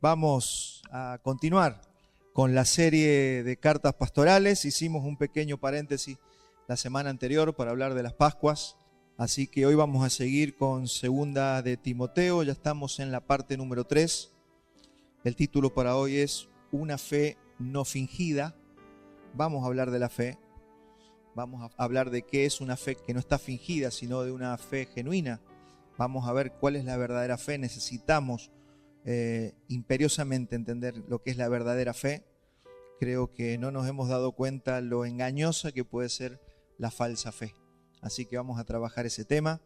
Vamos a continuar con la serie de cartas pastorales. Hicimos un pequeño paréntesis la semana anterior para hablar de las Pascuas. Así que hoy vamos a seguir con Segunda de Timoteo. Ya estamos en la parte número 3. El título para hoy es Una fe no fingida. Vamos a hablar de la fe. Vamos a hablar de qué es una fe que no está fingida, sino de una fe genuina. Vamos a ver cuál es la verdadera fe. Necesitamos imperiosamente entender lo que es la verdadera fe. Creo que no nos hemos dado cuenta lo engañosa que puede ser la falsa fe. Así que vamos a trabajar ese tema.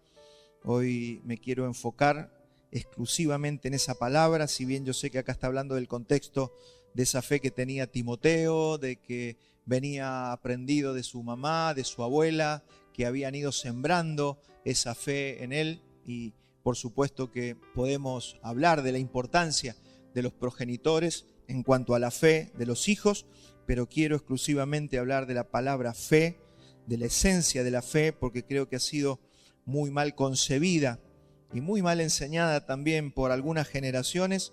Hoy me quiero enfocar exclusivamente en esa palabra, si bien yo sé que acá está hablando del contexto de esa fe que tenía Timoteo, de que venía aprendido de su mamá, de su abuela, que habían ido sembrando esa fe en él. Y por supuesto que podemos hablar de la importancia de los progenitores en cuanto a la fe de los hijos, pero quiero exclusivamente hablar de la palabra fe, de la esencia de la fe, porque creo que ha sido muy mal concebida y muy mal enseñada también por algunas generaciones.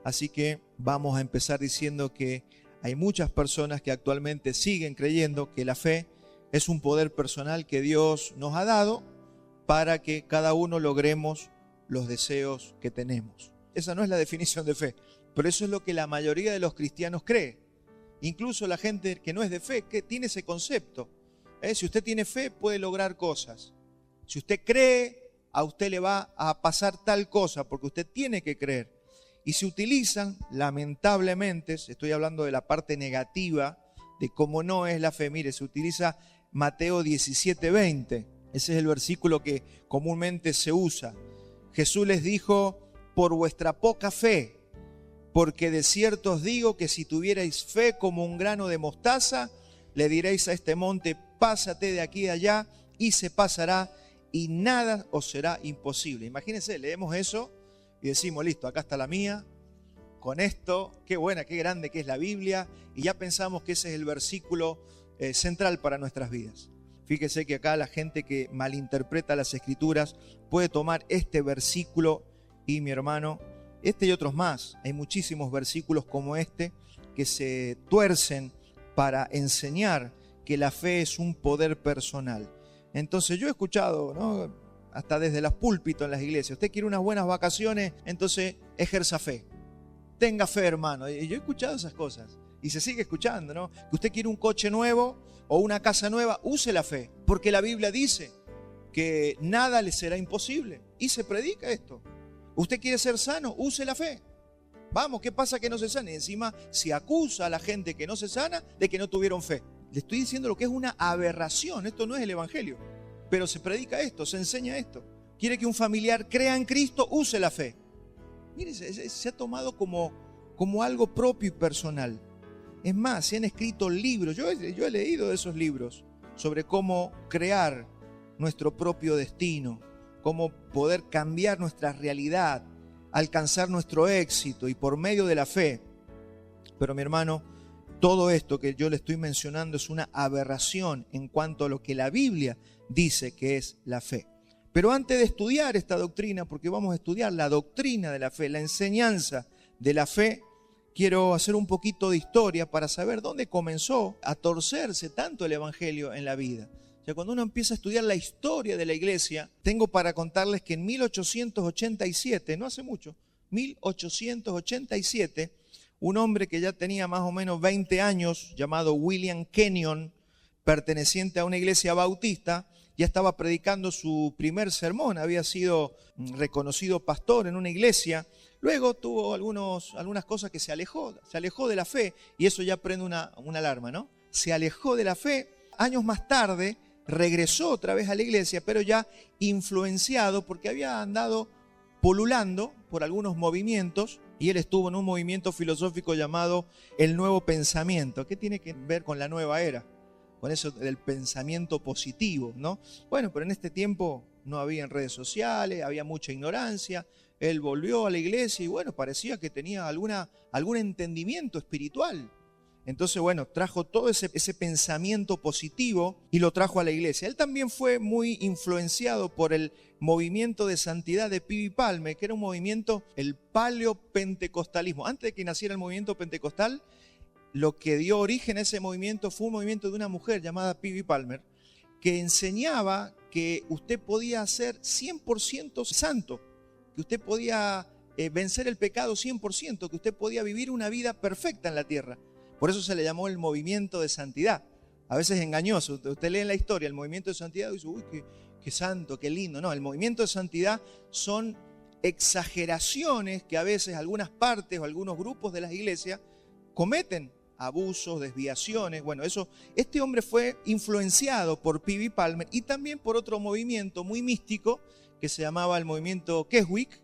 Así que vamos a empezar diciendo que hay muchas personas que actualmente siguen creyendo que la fe es un poder personal que Dios nos ha dado para que cada uno logremos los deseos que tenemos. Esa no es la definición de fe, pero eso es lo que la mayoría de los cristianos cree. Incluso la gente que no es de fe, que tiene ese concepto. Si usted tiene fe, puede lograr cosas. Si usted cree, a usted le va a pasar tal cosa, porque usted tiene que creer. Y se utilizan, lamentablemente, estoy hablando de la parte negativa de cómo no es la fe. Mire, se utiliza Mateo 17:20. Ese es el versículo que comúnmente se usa. Jesús les dijo, por vuestra poca fe, porque de cierto os digo que si tuvierais fe como un grano de mostaza, le diréis a este monte, pásate de aquí a allá, y se pasará, y nada os será imposible. Imagínense, leemos eso y decimos, listo, acá está la mía, con esto, qué buena, qué grande que es la Biblia, y ya pensamos que ese es el versículo central para nuestras vidas. Fíjese que acá la gente que malinterpreta las Escrituras puede tomar este versículo y, mi hermano, este y otros más. Hay muchísimos versículos como este que se tuercen para enseñar que la fe es un poder personal. Entonces yo he escuchado, ¿no?, hasta desde los púlpitos en las iglesias, usted quiere unas buenas vacaciones, entonces ejerza fe. Tenga fe, hermano. Y yo he escuchado esas cosas. Y se sigue escuchando, ¿no? Que usted quiere un coche nuevo o una casa nueva, use la fe. Porque la Biblia dice que nada le será imposible. Y se predica esto. Usted quiere ser sano, use la fe. Vamos, ¿qué pasa que no se sana? Y encima se acusa a la gente que no se sana de que no tuvieron fe. Le estoy diciendo lo que es una aberración. Esto no es el evangelio. Pero se predica esto, se enseña esto. Quiere que un familiar crea en Cristo, use la fe. Mire, se ha tomado como algo propio y personal. Es más, se han escrito libros, yo he leído de esos libros, sobre cómo crear nuestro propio destino, cómo poder cambiar nuestra realidad, alcanzar nuestro éxito y por medio de la fe. Pero mi hermano, todo esto que yo le estoy mencionando es una aberración en cuanto a lo que la Biblia dice que es la fe. Pero antes de estudiar esta doctrina, porque vamos a estudiar la doctrina de la fe, la enseñanza de la fe, quiero hacer un poquito de historia para saber dónde comenzó a torcerse tanto el evangelio en la vida. O sea, cuando uno empieza a estudiar la historia de la iglesia, tengo para contarles que en 1887, no hace mucho, 1887, un hombre que ya tenía más o menos 20 años, llamado William Kenyon, perteneciente a una iglesia bautista, ya estaba predicando su primer sermón, había sido reconocido pastor en una iglesia. Luego tuvo algunas cosas que se alejó de la fe, y eso ya prende una alarma, ¿no? Se alejó de la fe. Años más tarde regresó otra vez a la iglesia, pero ya influenciado porque había andado polulando por algunos movimientos, y él estuvo en un movimiento filosófico llamado el Nuevo Pensamiento. ¿Qué tiene que ver con la nueva era? Con eso del pensamiento positivo, ¿no? Bueno, pero en este tiempo no había redes sociales, había mucha ignorancia. Él volvió a la iglesia y bueno, parecía que tenía algún entendimiento espiritual. Entonces, bueno, trajo todo ese pensamiento positivo y lo trajo a la iglesia. Él también fue muy influenciado por el movimiento de santidad de P.B. Palmer, que era un movimiento, el paleopentecostalismo. Antes de que naciera el movimiento pentecostal, lo que dio origen a ese movimiento fue un movimiento de una mujer llamada P.B. Palmer, que enseñaba que usted podía ser 100% santo, que usted podía vencer el pecado 100%, que usted podía vivir una vida perfecta en la tierra. Por eso se le llamó el movimiento de santidad. A veces es engañoso. Usted lee en la historia el movimiento de santidad y dice, uy, qué santo, qué lindo. No, el movimiento de santidad son exageraciones que a veces algunas partes o algunos grupos de las iglesias cometen. Abusos, desviaciones. Bueno, este hombre fue influenciado por P.B. Palmer y también por otro movimiento muy místico que se llamaba el movimiento Keswick,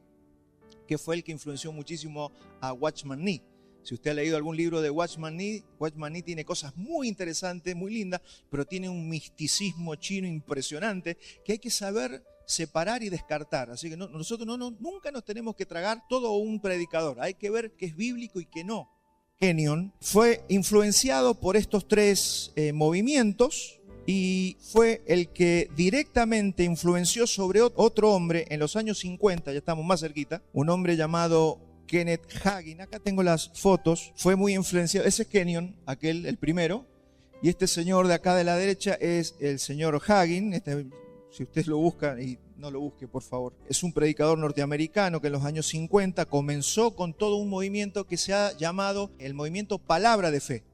que fue el que influenció muchísimo a Watchman Nee. Si usted ha leído algún libro de Watchman Nee tiene cosas muy interesantes, muy lindas, pero tiene un misticismo chino impresionante que hay que saber separar y descartar. Así que nosotros nunca nos tenemos que tragar todo un predicador. Hay que ver qué es bíblico y qué no. Kenyon fue influenciado por estos tres movimientos y fue el que directamente influenció sobre otro hombre en los años 50, ya estamos más cerquita, un hombre llamado Kenneth Hagin. Acá tengo las fotos. Fue muy influenciado. Ese es Kenyon, el primero. Y este señor de acá de la derecha es el señor Hagin. Si usted lo busca, y no lo busque por favor, es un predicador norteamericano que en los años 50 comenzó con todo un movimiento que se ha llamado el movimiento Palabra de Fe.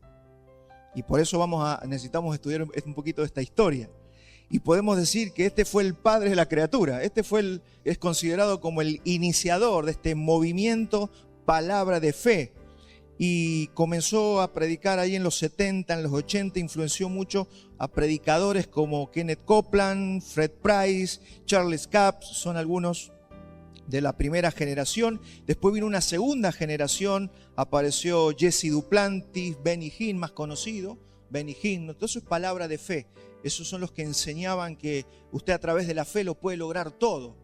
Y por eso necesitamos estudiar un poquito de esta historia. Y podemos decir que este fue el padre de la criatura. Es considerado como el iniciador de este movimiento Palabra de Fe. Y comenzó a predicar ahí en los 70, en los 80, influenció mucho a predicadores como Kenneth Copeland, Fred Price, Charles Capps, son algunos de la primera generación. Después vino una segunda generación, apareció Jesse Duplantis, Benny Hinn, más conocido, Benny Hinn. Todo eso es Palabra de Fe. Esos son los que enseñaban que usted a través de la fe lo puede lograr todo.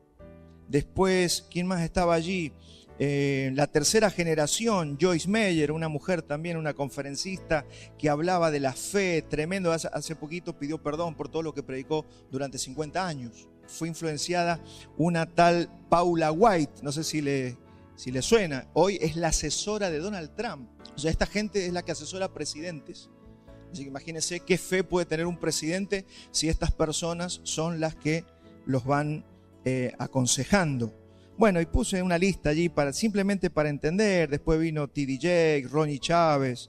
Después, ¿quién más estaba allí? La tercera generación, Joyce Meyer, una mujer también, una conferencista que hablaba de la fe, tremendo. Hace poquito pidió perdón por todo lo que predicó durante 50 años. Fue influenciada una tal Paula White, no sé si le suena. Hoy es la asesora de Donald Trump. O sea, esta gente es la que asesora presidentes. Así que imagínense qué fe puede tener un presidente si estas personas son las que los van aconsejando. Bueno, y puse una lista allí simplemente para entender. Después vino T.D. Jakes, Ronnie Chávez,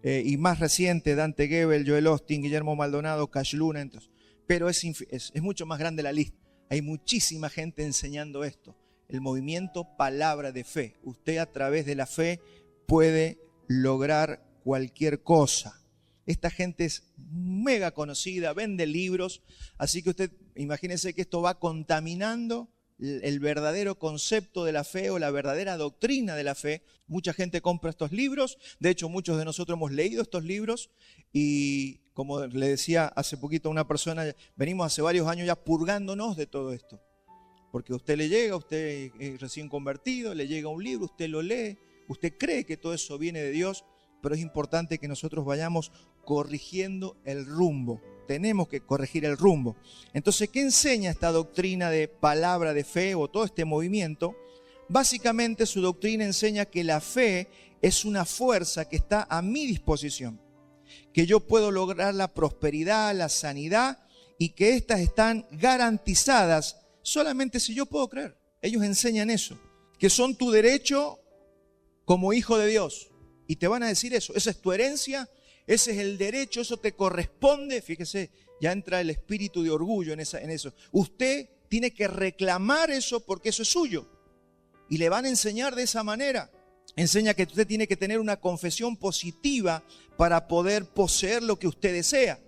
y más reciente Dante Gebel, Joel Osteen, Guillermo Maldonado, Cash Luna. Entonces, pero es mucho más grande la lista. Hay muchísima gente enseñando esto. El movimiento Palabra de Fe. Usted a través de la fe puede lograr cualquier cosa. Esta gente es mega conocida, vende libros, así que usted imagínese que esto va contaminando el verdadero concepto de la fe o la verdadera doctrina de la fe. Mucha gente compra estos libros, de hecho muchos de nosotros hemos leído estos libros y como le decía hace poquito a una persona, venimos hace varios años ya purgándonos de todo esto. Porque a usted le llega, usted es recién convertido, le llega un libro, usted lo lee, usted cree que todo eso viene de Dios, pero es importante que nosotros vayamos corrigiendo el rumbo. Tenemos que corregir el rumbo. Entonces, ¿qué enseña esta doctrina de Palabra de Fe o todo este movimiento? Básicamente su doctrina enseña que la fe es una fuerza que está a mi disposición, que yo puedo lograr la prosperidad, la sanidad y que éstas están garantizadas solamente si yo puedo creer. Ellos enseñan eso, que son tu derecho como hijo de Dios. Y te van a decir eso, esa es tu herencia, ese es el derecho, eso te corresponde. Fíjese, ya entra el espíritu de orgullo en eso. Usted tiene que reclamar eso porque eso es suyo. Y le van a enseñar de esa manera. Enseña que usted tiene que tener una confesión positiva para poder poseer lo que usted desea.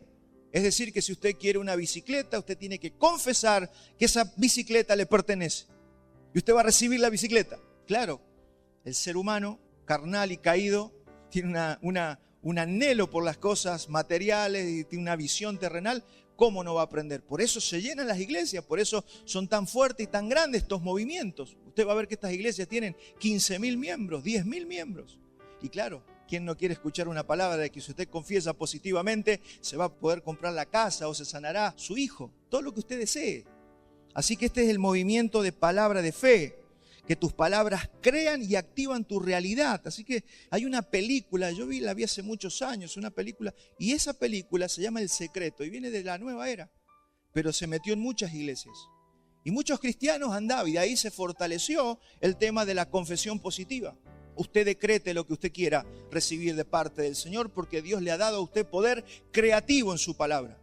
Es decir, que si usted quiere una bicicleta, usted tiene que confesar que esa bicicleta le pertenece. Y usted va a recibir la bicicleta. Claro, el ser humano carnal y caído tiene un anhelo por las cosas materiales y tiene una visión terrenal. ¿Cómo no va a aprender? Por eso se llenan las iglesias, por eso son tan fuertes y tan grandes estos movimientos. Usted va a ver que estas iglesias tienen 15.000 miembros, 10.000 miembros. Y claro, ¿Quién no quiere escuchar una palabra de que si usted confiesa positivamente se va a poder comprar la casa o se sanará su hijo? Todo lo que usted desee. Así que este es el movimiento de palabra de fe, que tus palabras crean y activan tu realidad. Así que hay una película, la vi hace muchos años, una película, y esa película se llama El Secreto y viene de la nueva era, pero se metió en muchas iglesias. Y muchos cristianos andaban, y de ahí se fortaleció el tema de la confesión positiva. Usted decrete lo que usted quiera recibir de parte del Señor, porque Dios le ha dado a usted poder creativo en su palabra.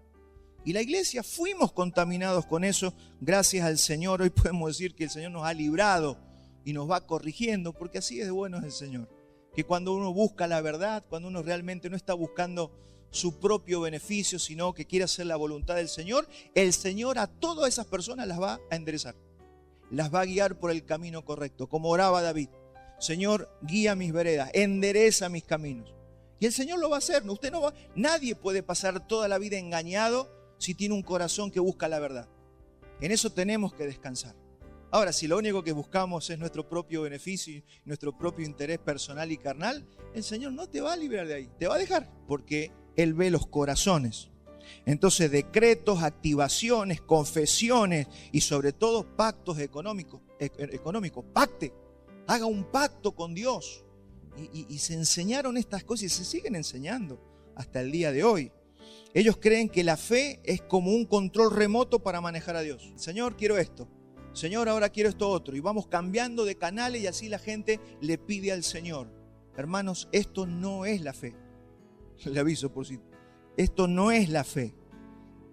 Y la iglesia fuimos contaminados con eso. Gracias al Señor, hoy podemos decir que el Señor nos ha librado y nos va corrigiendo, porque así es de bueno es el Señor. Que cuando uno busca la verdad, cuando uno realmente no está buscando su propio beneficio, sino que quiere hacer la voluntad del Señor, el Señor a todas esas personas las va a enderezar. Las va a guiar por el camino correcto, como oraba David. Señor, guía mis veredas, endereza mis caminos. Y el Señor lo va a hacer. Nadie puede pasar toda la vida engañado si tiene un corazón que busca la verdad. En eso tenemos que descansar. Ahora, si lo único que buscamos es nuestro propio beneficio, nuestro propio interés personal y carnal, el Señor no te va a librar de ahí, te va a dejar, porque Él ve los corazones. Entonces, decretos, activaciones, confesiones y sobre todo pactos económicos. Pacte, haga un pacto con Dios. Y se enseñaron estas cosas y se siguen enseñando hasta el día de hoy. Ellos creen que la fe es como un control remoto para manejar a Dios. Señor, quiero esto. Señor, ahora quiero esto otro. Y vamos cambiando de canales y así la gente le pide al Señor. Hermanos, esto no es la fe. Le aviso por si. Esto no es la fe.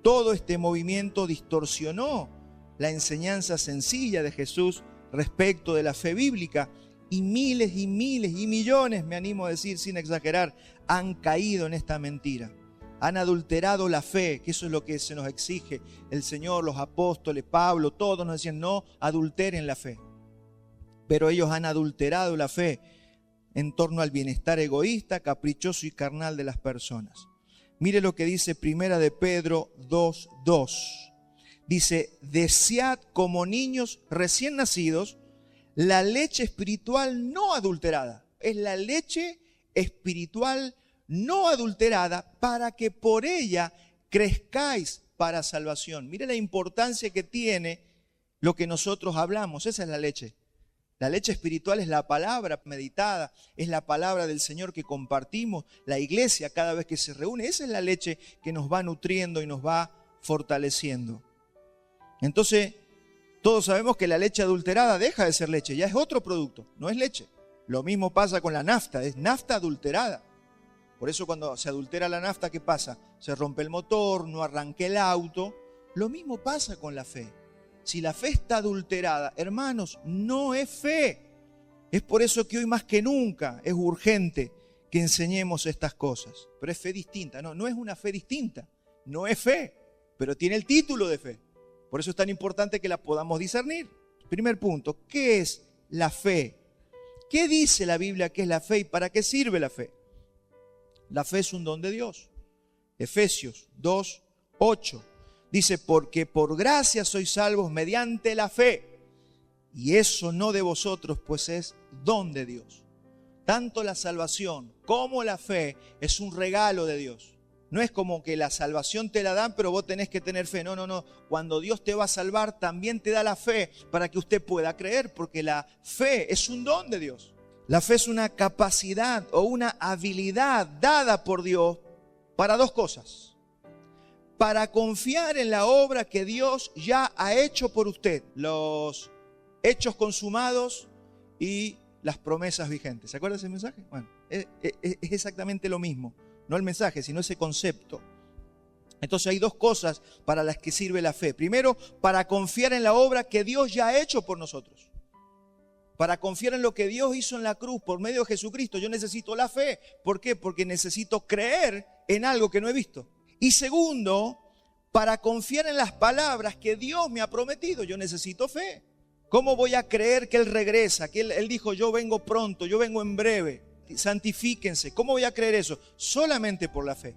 Todo este movimiento distorsionó la enseñanza sencilla de Jesús respecto de la fe bíblica. Y miles y miles y millones, me animo a decir sin exagerar, han caído en esta mentira. Han adulterado la fe, que eso es lo que se nos exige el Señor, los apóstoles, Pablo, todos nos decían, no adulteren la fe. Pero ellos han adulterado la fe en torno al bienestar egoísta, caprichoso y carnal de las personas. Mire lo que dice Primera de Pedro 2:2. Dice, desead como niños recién nacidos la leche espiritual no adulterada. Es la leche espiritual no adulterada para que por ella crezcáis para salvación. Mire la importancia que tiene lo que nosotros hablamos. Esa es la leche. La leche espiritual es la palabra meditada, es la palabra del Señor que compartimos. La iglesia cada vez que se reúne, esa es la leche que nos va nutriendo y nos va fortaleciendo. Entonces, todos sabemos que la leche adulterada deja de ser leche, ya es otro producto, no es leche. Lo mismo pasa con la nafta, es nafta adulterada. Por eso cuando se adultera la nafta, ¿qué pasa? Se rompe el motor, no arranca el auto. Lo mismo pasa con la fe. Si la fe está adulterada, hermanos, no es fe. Es por eso que hoy más que nunca es urgente que enseñemos estas cosas. Pero es fe distinta, no es una fe distinta, no es fe, pero tiene el título de fe. Por eso es tan importante que la podamos discernir. Primer punto, ¿qué es la fe? ¿Qué dice la Biblia que es la fe y para qué sirve la fe? La fe es un don de Dios. Efesios 2:8 dice, porque por gracia sois salvos mediante la fe. Y eso no de vosotros, pues es don de Dios. Tanto la salvación como la fe es un regalo de Dios. No es como que la salvación te la dan, pero vos tenés que tener fe. No. Cuando Dios te va a salvar, también te da la fe para que usted pueda creer, porque la fe es un don de Dios. La fe es una capacidad o una habilidad dada por Dios para dos cosas. Para confiar en la obra que Dios ya ha hecho por usted. Los hechos consumados y las promesas vigentes. ¿Se acuerda ese mensaje? Bueno, es exactamente lo mismo. No el mensaje, sino ese concepto. Entonces hay dos cosas para las que sirve la fe. Primero, para confiar en la obra que Dios ya ha hecho por nosotros. Para confiar en lo que Dios hizo en la cruz por medio de Jesucristo, yo necesito la fe. ¿Por qué? Porque necesito creer en algo que no he visto. Y segundo, para confiar en las palabras que Dios me ha prometido, yo necesito fe. ¿Cómo voy a creer que Él regresa? Que Él dijo, yo vengo pronto, yo vengo en breve. Santifíquense. ¿Cómo voy a creer eso? Solamente por la fe.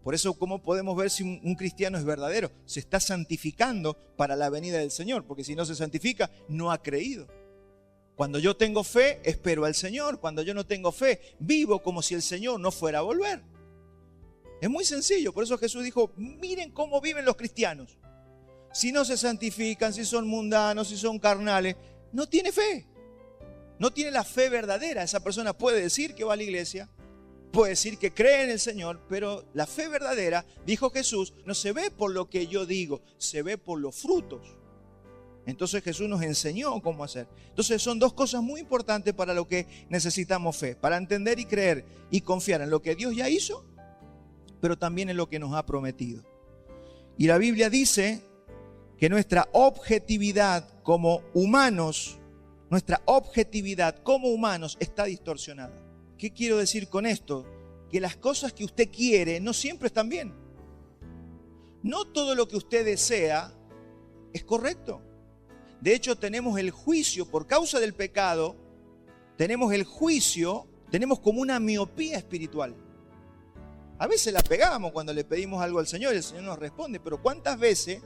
Por eso, ¿cómo podemos ver si un cristiano es verdadero? Se está santificando para la venida del Señor, porque si no se santifica, no ha creído. Cuando yo tengo fe, espero al Señor. Cuando yo no tengo fe, vivo como si el Señor no fuera a volver. Es muy sencillo. Por eso Jesús dijo, miren cómo viven los cristianos. Si no se santifican, si son mundanos, si son carnales, no tiene fe. No tiene la fe verdadera. Esa persona puede decir que va a la iglesia, puede decir que cree en el Señor, pero la fe verdadera, dijo Jesús, no se ve por lo que yo digo, se ve por los frutos. Entonces Jesús nos enseñó cómo hacer. Entonces son dos cosas muy importantes para lo que necesitamos fe, para entender y creer y confiar en lo que Dios ya hizo, pero también en lo que nos ha prometido. Y la Biblia dice que nuestra objetividad como humanos, está distorsionada. ¿Qué quiero decir con esto? Que las cosas que usted quiere no siempre están bien. No todo lo que usted desea es correcto. De hecho, tenemos el juicio por causa del pecado, tenemos como una miopía espiritual. A veces la pegamos cuando le pedimos algo al Señor y el Señor nos responde, pero ¿cuántas veces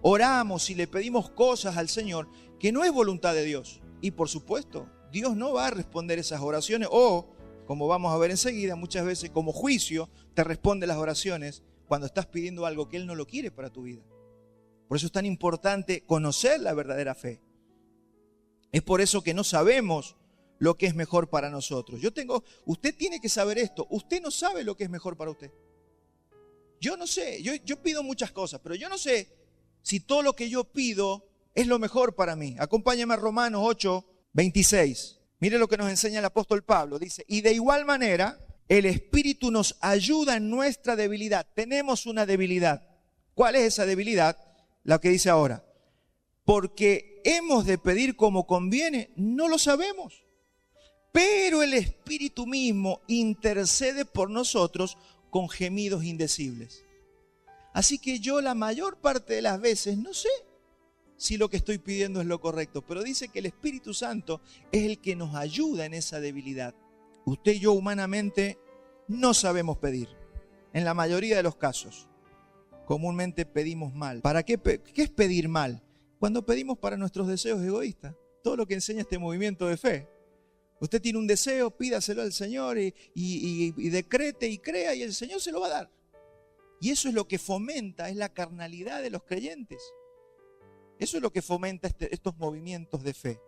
oramos y le pedimos cosas al Señor que no es voluntad de Dios? Y por supuesto, Dios no va a responder esas oraciones o, como vamos a ver enseguida, muchas veces como juicio te responde las oraciones cuando estás pidiendo algo que Él no lo quiere para tu vida. Por eso es tan importante conocer la verdadera fe. Es por eso que no sabemos lo que es mejor para nosotros. Usted tiene que saber esto. Usted no sabe lo que es mejor para usted. Yo no sé, yo pido muchas cosas, pero yo no sé si todo lo que yo pido es lo mejor para mí. Acompáñame a Romanos 8:26. Mire lo que nos enseña el apóstol Pablo. Dice, y de igual manera, el Espíritu nos ayuda en nuestra debilidad. Tenemos una debilidad. ¿Cuál es esa debilidad? La que dice ahora. Porque hemos de pedir como conviene, no lo sabemos. Pero el Espíritu mismo intercede por nosotros con gemidos indecibles. Así que yo la mayor parte de las veces no sé si lo que estoy pidiendo es lo correcto, pero dice que el Espíritu Santo es el que nos ayuda en esa debilidad. Usted y yo humanamente no sabemos pedir, en la mayoría de los casos. Comúnmente pedimos mal. ¿Para qué? ¿Qué es pedir mal? Cuando pedimos para nuestros deseos egoístas. Todo lo que enseña este movimiento de fe. Usted tiene un deseo, pídaselo al Señor y decrete y crea y el Señor se lo va a dar. Y eso es lo que fomenta, es la carnalidad de los creyentes. Eso es lo que fomenta estos movimientos de fe.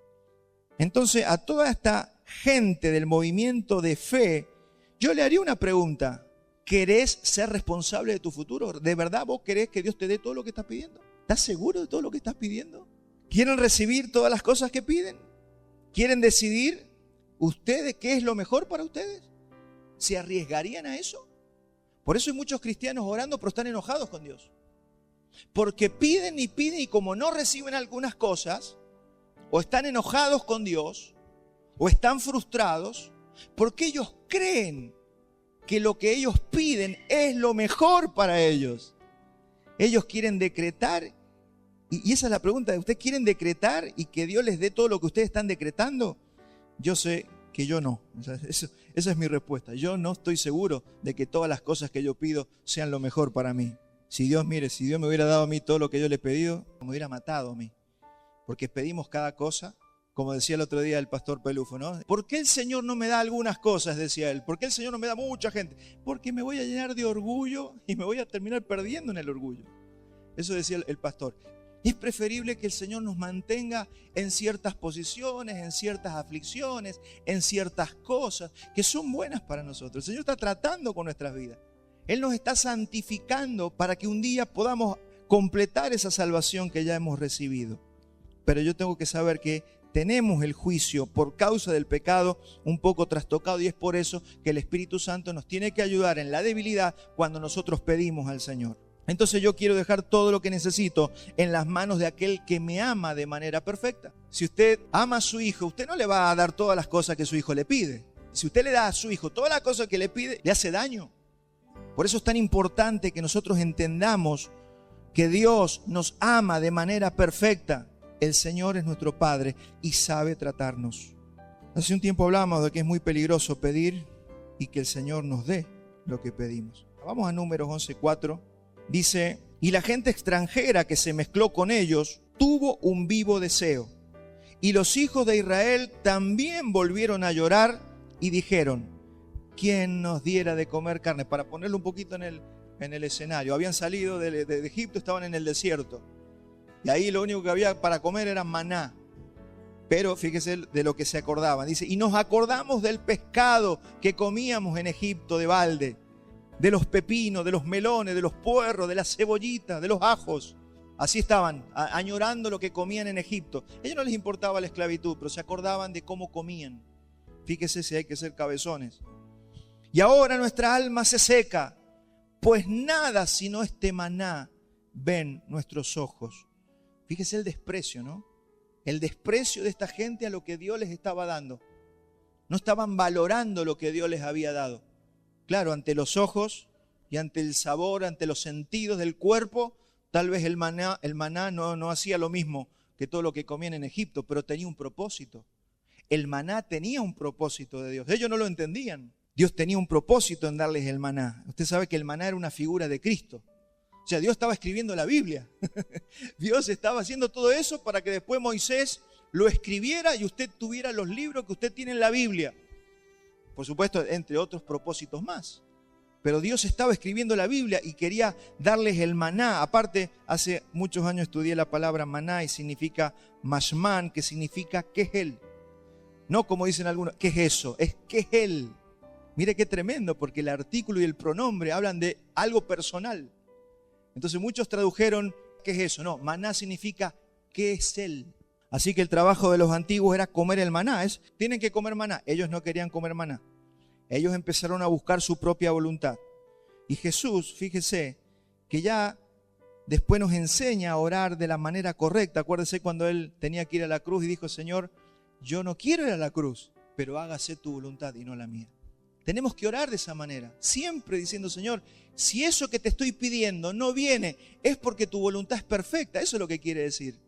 Entonces, a toda esta gente del movimiento de fe, yo le haría una pregunta. ¿Querés ser responsable de tu futuro? ¿De verdad vos querés que Dios te dé todo lo que estás pidiendo? ¿Estás seguro de todo lo que estás pidiendo? ¿Quieren recibir todas las cosas que piden? ¿Quieren decidir ustedes qué es lo mejor para ustedes? ¿Se arriesgarían a eso? Por eso hay muchos cristianos orando, pero están enojados con Dios. Porque piden y como no reciben algunas cosas, o están enojados con Dios, o están frustrados, porque ellos creen que lo que ellos piden es lo mejor para ellos. Ellos quieren decretar, y esa es la pregunta, ¿ustedes quieren decretar y que Dios les dé todo lo que ustedes están decretando? Yo sé que yo no. Esa es mi respuesta. Yo no estoy seguro de que todas las cosas que yo pido sean lo mejor para mí. Si Dios me hubiera dado a mí todo lo que yo le he pedido, me hubiera matado a mí. Porque pedimos cada cosa, como decía el otro día el pastor Pelufo, ¿no? ¿Por qué el Señor no me da algunas cosas? Decía él. ¿Por qué el Señor no me da mucha gente? Porque me voy a llenar de orgullo y me voy a terminar perdiendo en el orgullo. Eso decía el pastor. Es preferible que el Señor nos mantenga en ciertas posiciones, en ciertas aflicciones, en ciertas cosas que son buenas para nosotros. El Señor está tratando con nuestras vidas. Él nos está santificando para que un día podamos completar esa salvación que ya hemos recibido. Pero yo tengo que saber que tenemos el juicio por causa del pecado un poco trastocado, y es por eso que el Espíritu Santo nos tiene que ayudar en la debilidad cuando nosotros pedimos al Señor. Entonces yo quiero dejar todo lo que necesito en las manos de aquel que me ama de manera perfecta. Si usted ama a su hijo, usted no le va a dar todas las cosas que su hijo le pide. Si usted le da a su hijo todas las cosas que le pide, le hace daño. Por eso es tan importante que nosotros entendamos que Dios nos ama de manera perfecta. El Señor es nuestro Padre y sabe tratarnos. Hace un tiempo hablamos de que es muy peligroso pedir y que el Señor nos dé lo que pedimos. Vamos a Números 11:4. Dice, y la gente extranjera que se mezcló con ellos tuvo un vivo deseo Y los hijos de Israel también volvieron a llorar y dijeron: ¿quién nos diera de comer carne? Para ponerlo un poquito en el escenario. Habían salido de Egipto, estaban en el desierto. Y ahí lo único que había para comer era maná. Pero fíjese de lo que se acordaban. Dice: y nos acordamos del pescado que comíamos en Egipto de balde, de los pepinos, de los melones, de los puerros, de las cebollitas, de los ajos. Así estaban, añorando lo que comían en Egipto. A ellos no les importaba la esclavitud, pero se acordaban de cómo comían. Fíjese si hay que ser cabezones. Y ahora nuestra alma se seca, pues nada sino este maná ven nuestros ojos. Fíjese el desprecio, ¿no? El desprecio de esta gente a lo que Dios les estaba dando. No estaban valorando lo que Dios les había dado. Claro, ante los ojos y ante el sabor, ante los sentidos del cuerpo, tal vez el maná no hacía lo mismo que todo lo que comían en Egipto, pero tenía un propósito. El maná tenía un propósito de Dios. Ellos no lo entendían. Dios tenía un propósito en darles el maná. Usted sabe que el maná era una figura de Cristo. O sea, Dios estaba escribiendo la Biblia. Dios estaba haciendo todo eso para que después Moisés lo escribiera y usted tuviera los libros que usted tiene en la Biblia. Por supuesto, entre otros propósitos más. Pero Dios estaba escribiendo la Biblia y quería darles el maná. Aparte, hace muchos años estudié la palabra maná y significa mashman, que significa kehel. No como dicen algunos, ¿qué es eso? Es kehel. Mire qué tremendo, porque el artículo y el pronombre hablan de algo personal. Entonces muchos tradujeron, ¿qué es eso? No, maná significa ¿qué es él? Así que el trabajo de los antiguos era comer el maná. Tienen que comer maná. Ellos no querían comer maná. Ellos empezaron a buscar su propia voluntad. Y Jesús, fíjese, que ya después nos enseña a orar de la manera correcta. Acuérdese cuando Él tenía que ir a la cruz y dijo: Señor, yo no quiero ir a la cruz, pero hágase tu voluntad y no la mía. Tenemos que orar de esa manera, siempre diciendo: Señor, si eso que te estoy pidiendo no viene, es porque tu voluntad es perfecta. Eso es lo que quiere decir.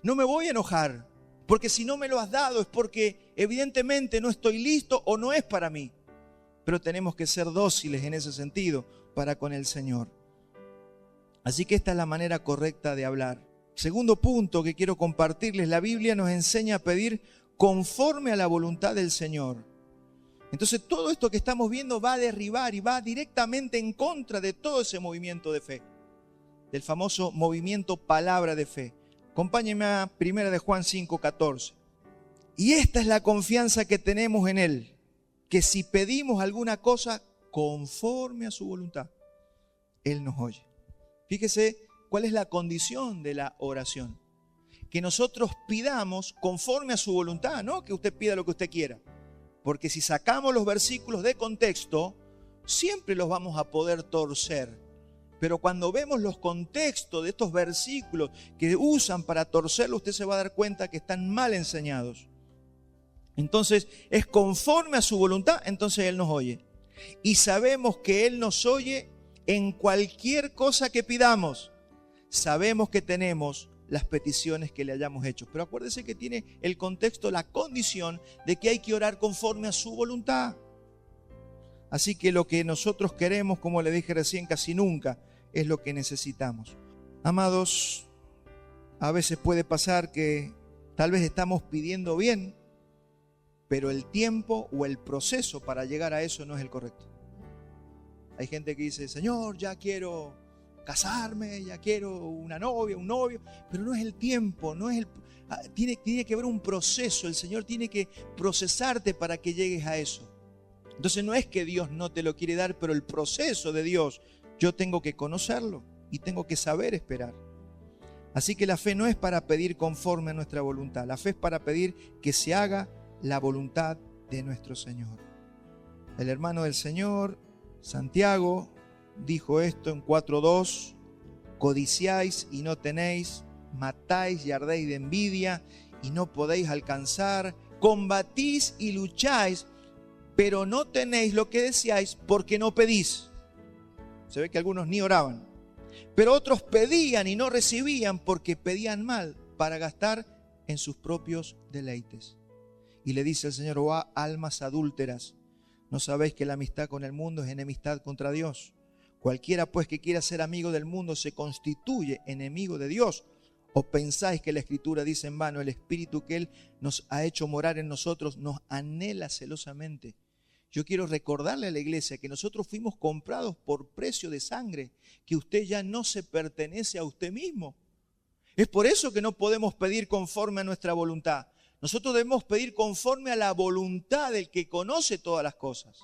No me voy a enojar, porque si no me lo has dado es porque evidentemente no estoy listo o no es para mí. Pero tenemos que ser dóciles en ese sentido para con el Señor. Así que esta es la manera correcta de hablar. Segundo punto que quiero compartirles: la Biblia nos enseña a pedir conforme a la voluntad del Señor. Entonces todo esto que estamos viendo va a derribar y va directamente en contra de todo ese movimiento de fe, del famoso movimiento palabra de fe. Acompáñenme a 1 de Juan 5:14. Y esta es la confianza que tenemos en Él, que si pedimos alguna cosa conforme a su voluntad, Él nos oye. Fíjese cuál es la condición de la oración. Que nosotros pidamos conforme a su voluntad, no que usted pida lo que usted quiera. Porque si sacamos los versículos de contexto, siempre los vamos a poder torcer. Pero cuando vemos los contextos de estos versículos que usan para torcerlo, usted se va a dar cuenta que están mal enseñados. Entonces, es conforme a su voluntad, entonces Él nos oye. Y sabemos que Él nos oye en cualquier cosa que pidamos. Sabemos que tenemos las peticiones que le hayamos hecho. Pero acuérdese que tiene el contexto, la condición de que hay que orar conforme a su voluntad. Así que lo que nosotros queremos, como le dije recién, casi nunca es lo que necesitamos. Amados, a veces puede pasar que tal vez estamos pidiendo bien, pero el tiempo o el proceso para llegar a eso no es el correcto. Hay gente que dice: Señor, ya quiero casarme, ya quiero una novia, un novio, pero no es el tiempo, tiene que haber un proceso. El Señor tiene que procesarte para que llegues a eso. Entonces no es que Dios no te lo quiere dar, pero el proceso de Dios, yo tengo que conocerlo y tengo que saber esperar. Así que la fe no es para pedir conforme a nuestra voluntad, la fe es para pedir que se haga la voluntad de nuestro Señor. El hermano del Señor, Santiago, dijo esto en 4:2: codiciáis y no tenéis, matáis y ardéis de envidia y no podéis alcanzar, combatís y lucháis, pero no tenéis lo que deseáis porque no pedís. Se ve que algunos ni oraban, pero otros pedían y no recibían porque pedían mal para gastar en sus propios deleites. Y le dice el Señor: oh, almas adúlteras, ¿no sabéis que la amistad con el mundo es enemistad contra Dios? Cualquiera pues que quiera ser amigo del mundo se constituye enemigo de Dios. ¿O pensáis que la Escritura dice en vano, el Espíritu que Él nos ha hecho morar en nosotros nos anhela celosamente? Yo quiero recordarle a la iglesia que nosotros fuimos comprados por precio de sangre, que usted ya no se pertenece a usted mismo. Es por eso que no podemos pedir conforme a nuestra voluntad. Nosotros debemos pedir conforme a la voluntad del que conoce todas las cosas.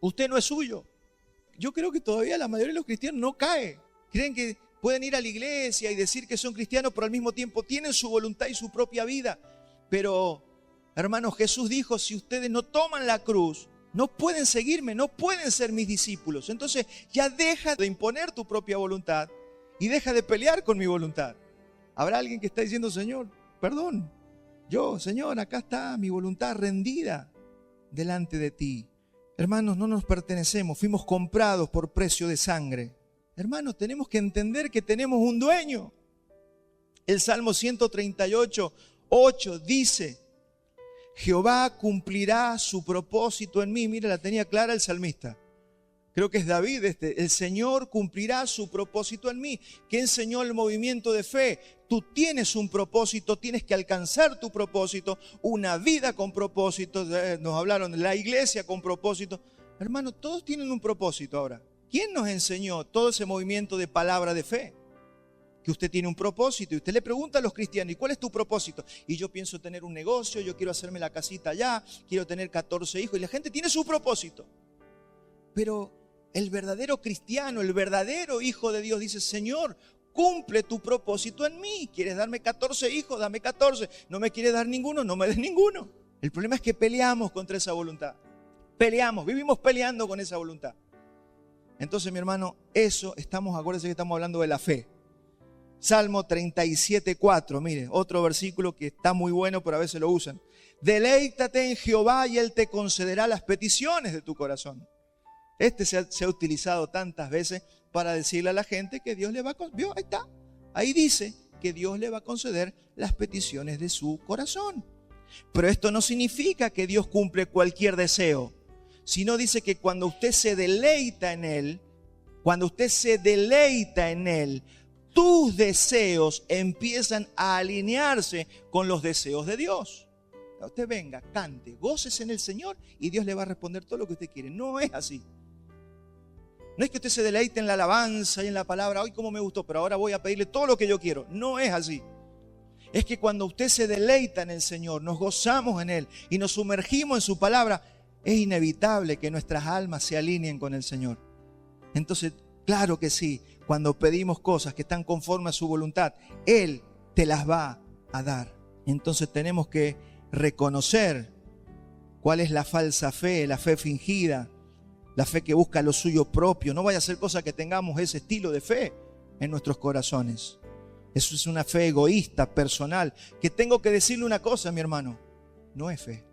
Usted no es suyo. Yo creo que todavía la mayoría de los cristianos no cae. Creen que pueden ir a la iglesia y decir que son cristianos, pero al mismo tiempo tienen su voluntad y su propia vida. Pero, hermanos, Jesús dijo, si ustedes no toman la cruz, no pueden seguirme, no pueden ser mis discípulos. Entonces ya deja de imponer tu propia voluntad y deja de pelear con mi voluntad. Habrá alguien que está diciendo, Señor, perdón. Señor, acá está mi voluntad rendida delante de ti. Hermanos, no nos pertenecemos, fuimos comprados por precio de sangre. Hermanos, tenemos que entender que tenemos un dueño. El Salmo 138:8 dice, Jehová cumplirá su propósito en mí. Mira, la tenía clara el salmista. Creo que es David el Señor cumplirá su propósito en mí. ¿Qué enseñó el movimiento de fe? Tú tienes un propósito, tienes que alcanzar tu propósito, una vida con propósito. Nos hablaron de la iglesia con propósito. Hermano, todos tienen un propósito ahora. ¿Quién nos enseñó todo ese movimiento de palabra de fe? Que usted tiene un propósito y usted le pregunta a los cristianos, ¿y cuál es tu propósito? Y yo pienso tener un negocio, yo quiero hacerme la casita allá, quiero tener 14 hijos. Y la gente tiene su propósito. Pero el verdadero cristiano, el verdadero hijo de Dios dice, Señor, cumple tu propósito en mí. ¿Quieres darme 14 hijos? Dame 14. ¿No me quieres dar ninguno? No me des ninguno. El problema es que peleamos contra esa voluntad. Peleamos, vivimos peleando con esa voluntad. Entonces, mi hermano, acuérdense que estamos hablando de la fe. Salmo 37:4, mire, otro versículo que está muy bueno, pero a veces lo usan. Deleítate en Jehová y Él te concederá las peticiones de tu corazón. Se ha utilizado tantas veces para decirle a la gente que Dios le va a conceder. Ahí está, ahí dice que Dios le va a conceder las peticiones de su corazón. Pero esto no significa que Dios cumple cualquier deseo, sino dice que cuando usted se deleita en Él, tus deseos empiezan a alinearse con los deseos de Dios. Usted venga, cante, gócese en el Señor y Dios le va a responder todo lo que usted quiere. No es así. No es que usted se deleite en la alabanza y en la palabra, hoy como me gustó, pero ahora voy a pedirle todo lo que yo quiero. No es así. Es que cuando usted se deleita en el Señor, nos gozamos en Él y nos sumergimos en su palabra, es inevitable que nuestras almas se alineen con el Señor. Entonces, claro que sí, cuando pedimos cosas que están conformes a su voluntad, Él te las va a dar. Entonces tenemos que reconocer cuál es la falsa fe, la fe fingida, la fe que busca lo suyo propio. No vaya a ser cosa que tengamos ese estilo de fe en nuestros corazones. Eso es una fe egoísta, personal, que tengo que decirle una cosa, mi hermano, no es fe.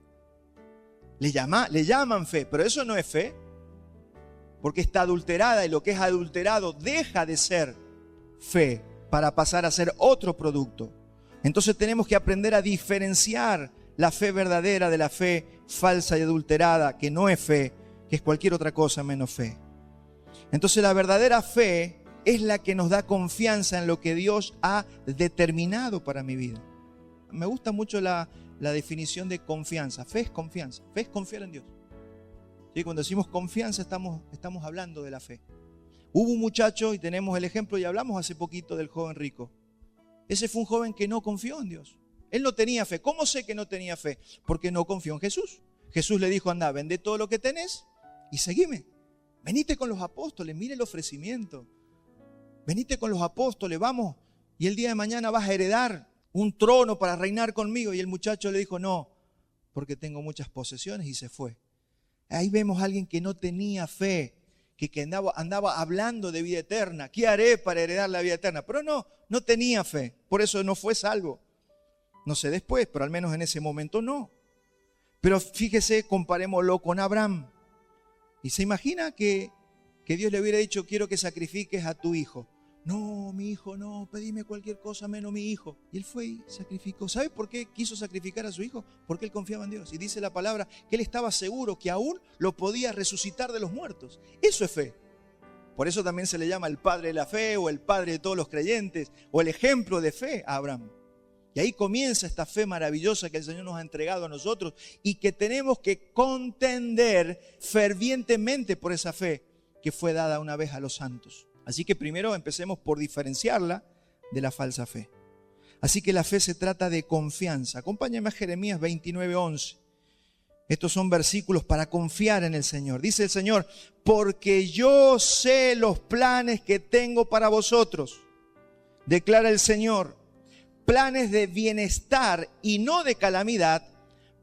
Le llaman fe, pero eso no es fe, porque está adulterada y lo que es adulterado deja de ser fe para pasar a ser otro producto. Entonces tenemos que aprender a diferenciar la fe verdadera de la fe falsa y adulterada, que no es fe, que es cualquier otra cosa menos fe. Entonces la verdadera fe es la que nos da confianza en lo que Dios ha determinado para mi vida. Me gusta mucho la definición de confianza. Fe es confianza. Fe es confiar en Dios. ¿Sí? Cuando decimos confianza estamos hablando de la fe. Hubo un muchacho, y tenemos el ejemplo, y hablamos hace poquito del joven rico. Ese fue un joven que no confió en Dios. Él no tenía fe. ¿Cómo sé que no tenía fe? Porque no confió en Jesús. Jesús le dijo, anda, vende todo lo que tenés y seguime. Venite con los apóstoles, mire el ofrecimiento. Venite con los apóstoles, vamos. Y el día de mañana vas a heredar un trono para reinar conmigo. Y el muchacho le dijo, no, porque tengo muchas posesiones, y se fue. Ahí vemos a alguien que no tenía fe, que andaba hablando de vida eterna. ¿Qué haré para heredar la vida eterna? Pero no tenía fe. Por eso no fue salvo. No sé después, pero al menos en ese momento no. Pero fíjese, comparémoslo con Abraham. Y se imagina que Dios le hubiera dicho, quiero que sacrifiques a tu hijo. No, mi hijo, no, pedime cualquier cosa menos mi hijo. Y él fue y sacrificó. ¿Sabe por qué quiso sacrificar a su hijo? Porque él confiaba en Dios. Y dice la palabra que él estaba seguro que aún lo podía resucitar de los muertos. Eso es fe. Por eso también se le llama el padre de la fe o el padre de todos los creyentes o el ejemplo de fe a Abraham. Y ahí comienza esta fe maravillosa que el Señor nos ha entregado a nosotros y que tenemos que contender fervientemente por esa fe que fue dada una vez a los santos. Así que primero empecemos por diferenciarla de la falsa fe. Así que la fe se trata de confianza. Acompáñame a Jeremías 29:11. Estos son versículos para confiar en el Señor. Dice el Señor, porque yo sé los planes que tengo para vosotros, declara el Señor, planes de bienestar y no de calamidad,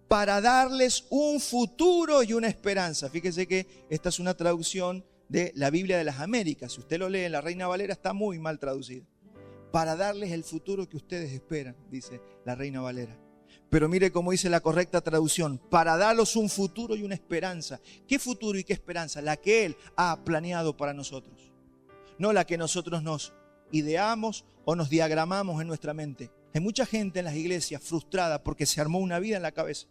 para darles un futuro y una esperanza. Fíjese que esta es una traducción de la Biblia de las Américas. Si usted lo lee en la Reina Valera, está muy mal traducida. Para darles el futuro que ustedes esperan, dice la Reina Valera. Pero mire cómo dice la correcta traducción, para darles un futuro y una esperanza. ¿Qué futuro y qué esperanza? La que Él ha planeado para nosotros. No la que nosotros nos ideamos o nos diagramamos en nuestra mente. Hay mucha gente en las iglesias frustrada porque se armó una vida en la cabeza.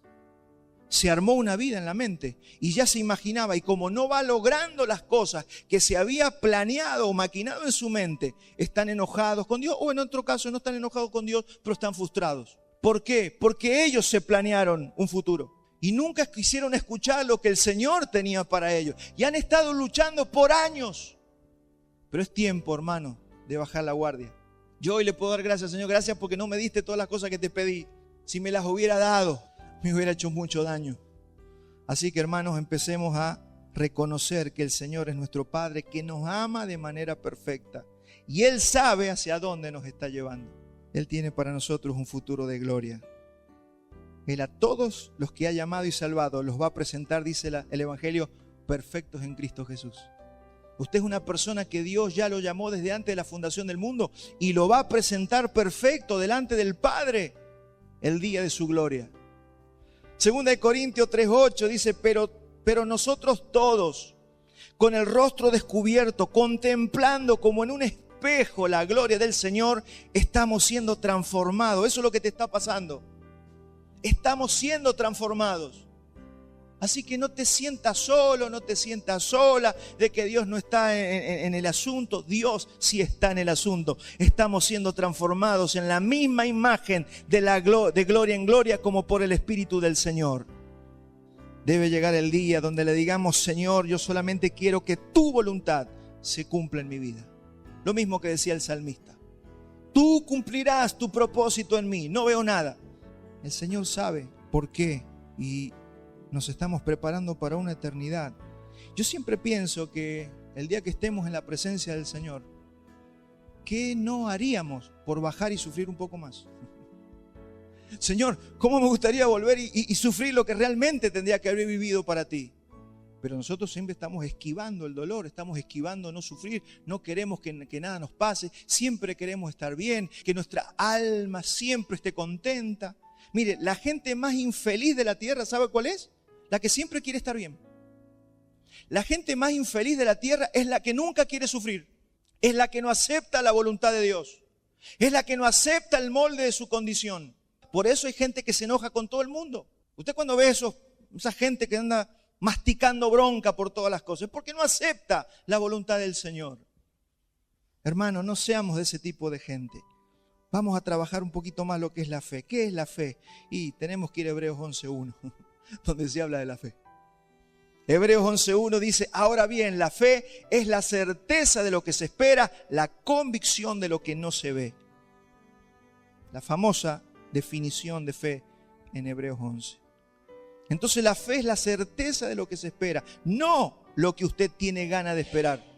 Se armó una vida en la mente y ya se imaginaba, y como no va logrando las cosas que se había planeado o maquinado en su mente, están enojados con Dios, o en otro caso no están enojados con Dios, pero están frustrados. ¿Por qué? Porque ellos se planearon un futuro y nunca quisieron escuchar lo que el Señor tenía para ellos. Y han estado luchando por años. Pero es tiempo, hermano, de bajar la guardia. Yo hoy le puedo dar gracias, Señor, gracias porque no me diste todas las cosas que te pedí. Si me las hubiera dado, me hubiera hecho mucho daño. Así que, hermanos, empecemos a reconocer que el Señor es nuestro Padre, que nos ama de manera perfecta. Y Él sabe hacia dónde nos está llevando. Él tiene para nosotros un futuro de gloria. Él a todos los que ha llamado y salvado los va a presentar, dice el Evangelio, perfectos en Cristo Jesús. Usted es una persona que Dios ya lo llamó desde antes de la fundación del mundo y lo va a presentar perfecto delante del Padre el día de su gloria. Segunda de Corintios 3:8 dice, pero nosotros todos, con el rostro descubierto, contemplando como en un espejo la gloria del Señor, estamos siendo transformados. Eso es lo que te está pasando. Estamos siendo transformados. Así que no te sientas solo, no te sientas sola de que Dios no está en el asunto. Dios sí está en el asunto. Estamos siendo transformados en la misma imagen de gloria en gloria como por el Espíritu del Señor. Debe llegar el día donde le digamos, Señor, yo solamente quiero que tu voluntad se cumpla en mi vida. Lo mismo que decía el salmista. Tú cumplirás tu propósito en mí. No veo nada. El Señor sabe por qué y nos estamos preparando para una eternidad. Yo siempre pienso que el día que estemos en la presencia del Señor, ¿qué no haríamos por bajar y sufrir un poco más? Señor, ¿cómo me gustaría volver y sufrir lo que realmente tendría que haber vivido para ti? Pero nosotros siempre estamos esquivando el dolor, estamos esquivando no sufrir, no queremos que nada nos pase, siempre queremos estar bien, que nuestra alma siempre esté contenta. Mire, la gente más infeliz de la tierra, ¿sabe cuál es? La que siempre quiere estar bien. La gente más infeliz de la tierra es la que nunca quiere sufrir, es la que no acepta la voluntad de Dios, es la que no acepta el molde de su condición. Por eso hay gente que se enoja con todo el mundo. Usted cuando ve esa gente que anda masticando bronca por todas las cosas, porque no acepta la voluntad del Señor. Hermano, no seamos de ese tipo de gente. Vamos a trabajar un poquito más lo que es la fe. ¿Qué es la fe? Y tenemos que ir a Hebreos 11:1, donde se habla de la fe. Hebreos 11:1 dice, ahora bien, la fe es la certeza de lo que se espera, la convicción de lo que no se ve. La famosa definición de fe en Hebreos 11. Entonces la fe es la certeza de lo que se espera, no lo que usted tiene ganas de esperar.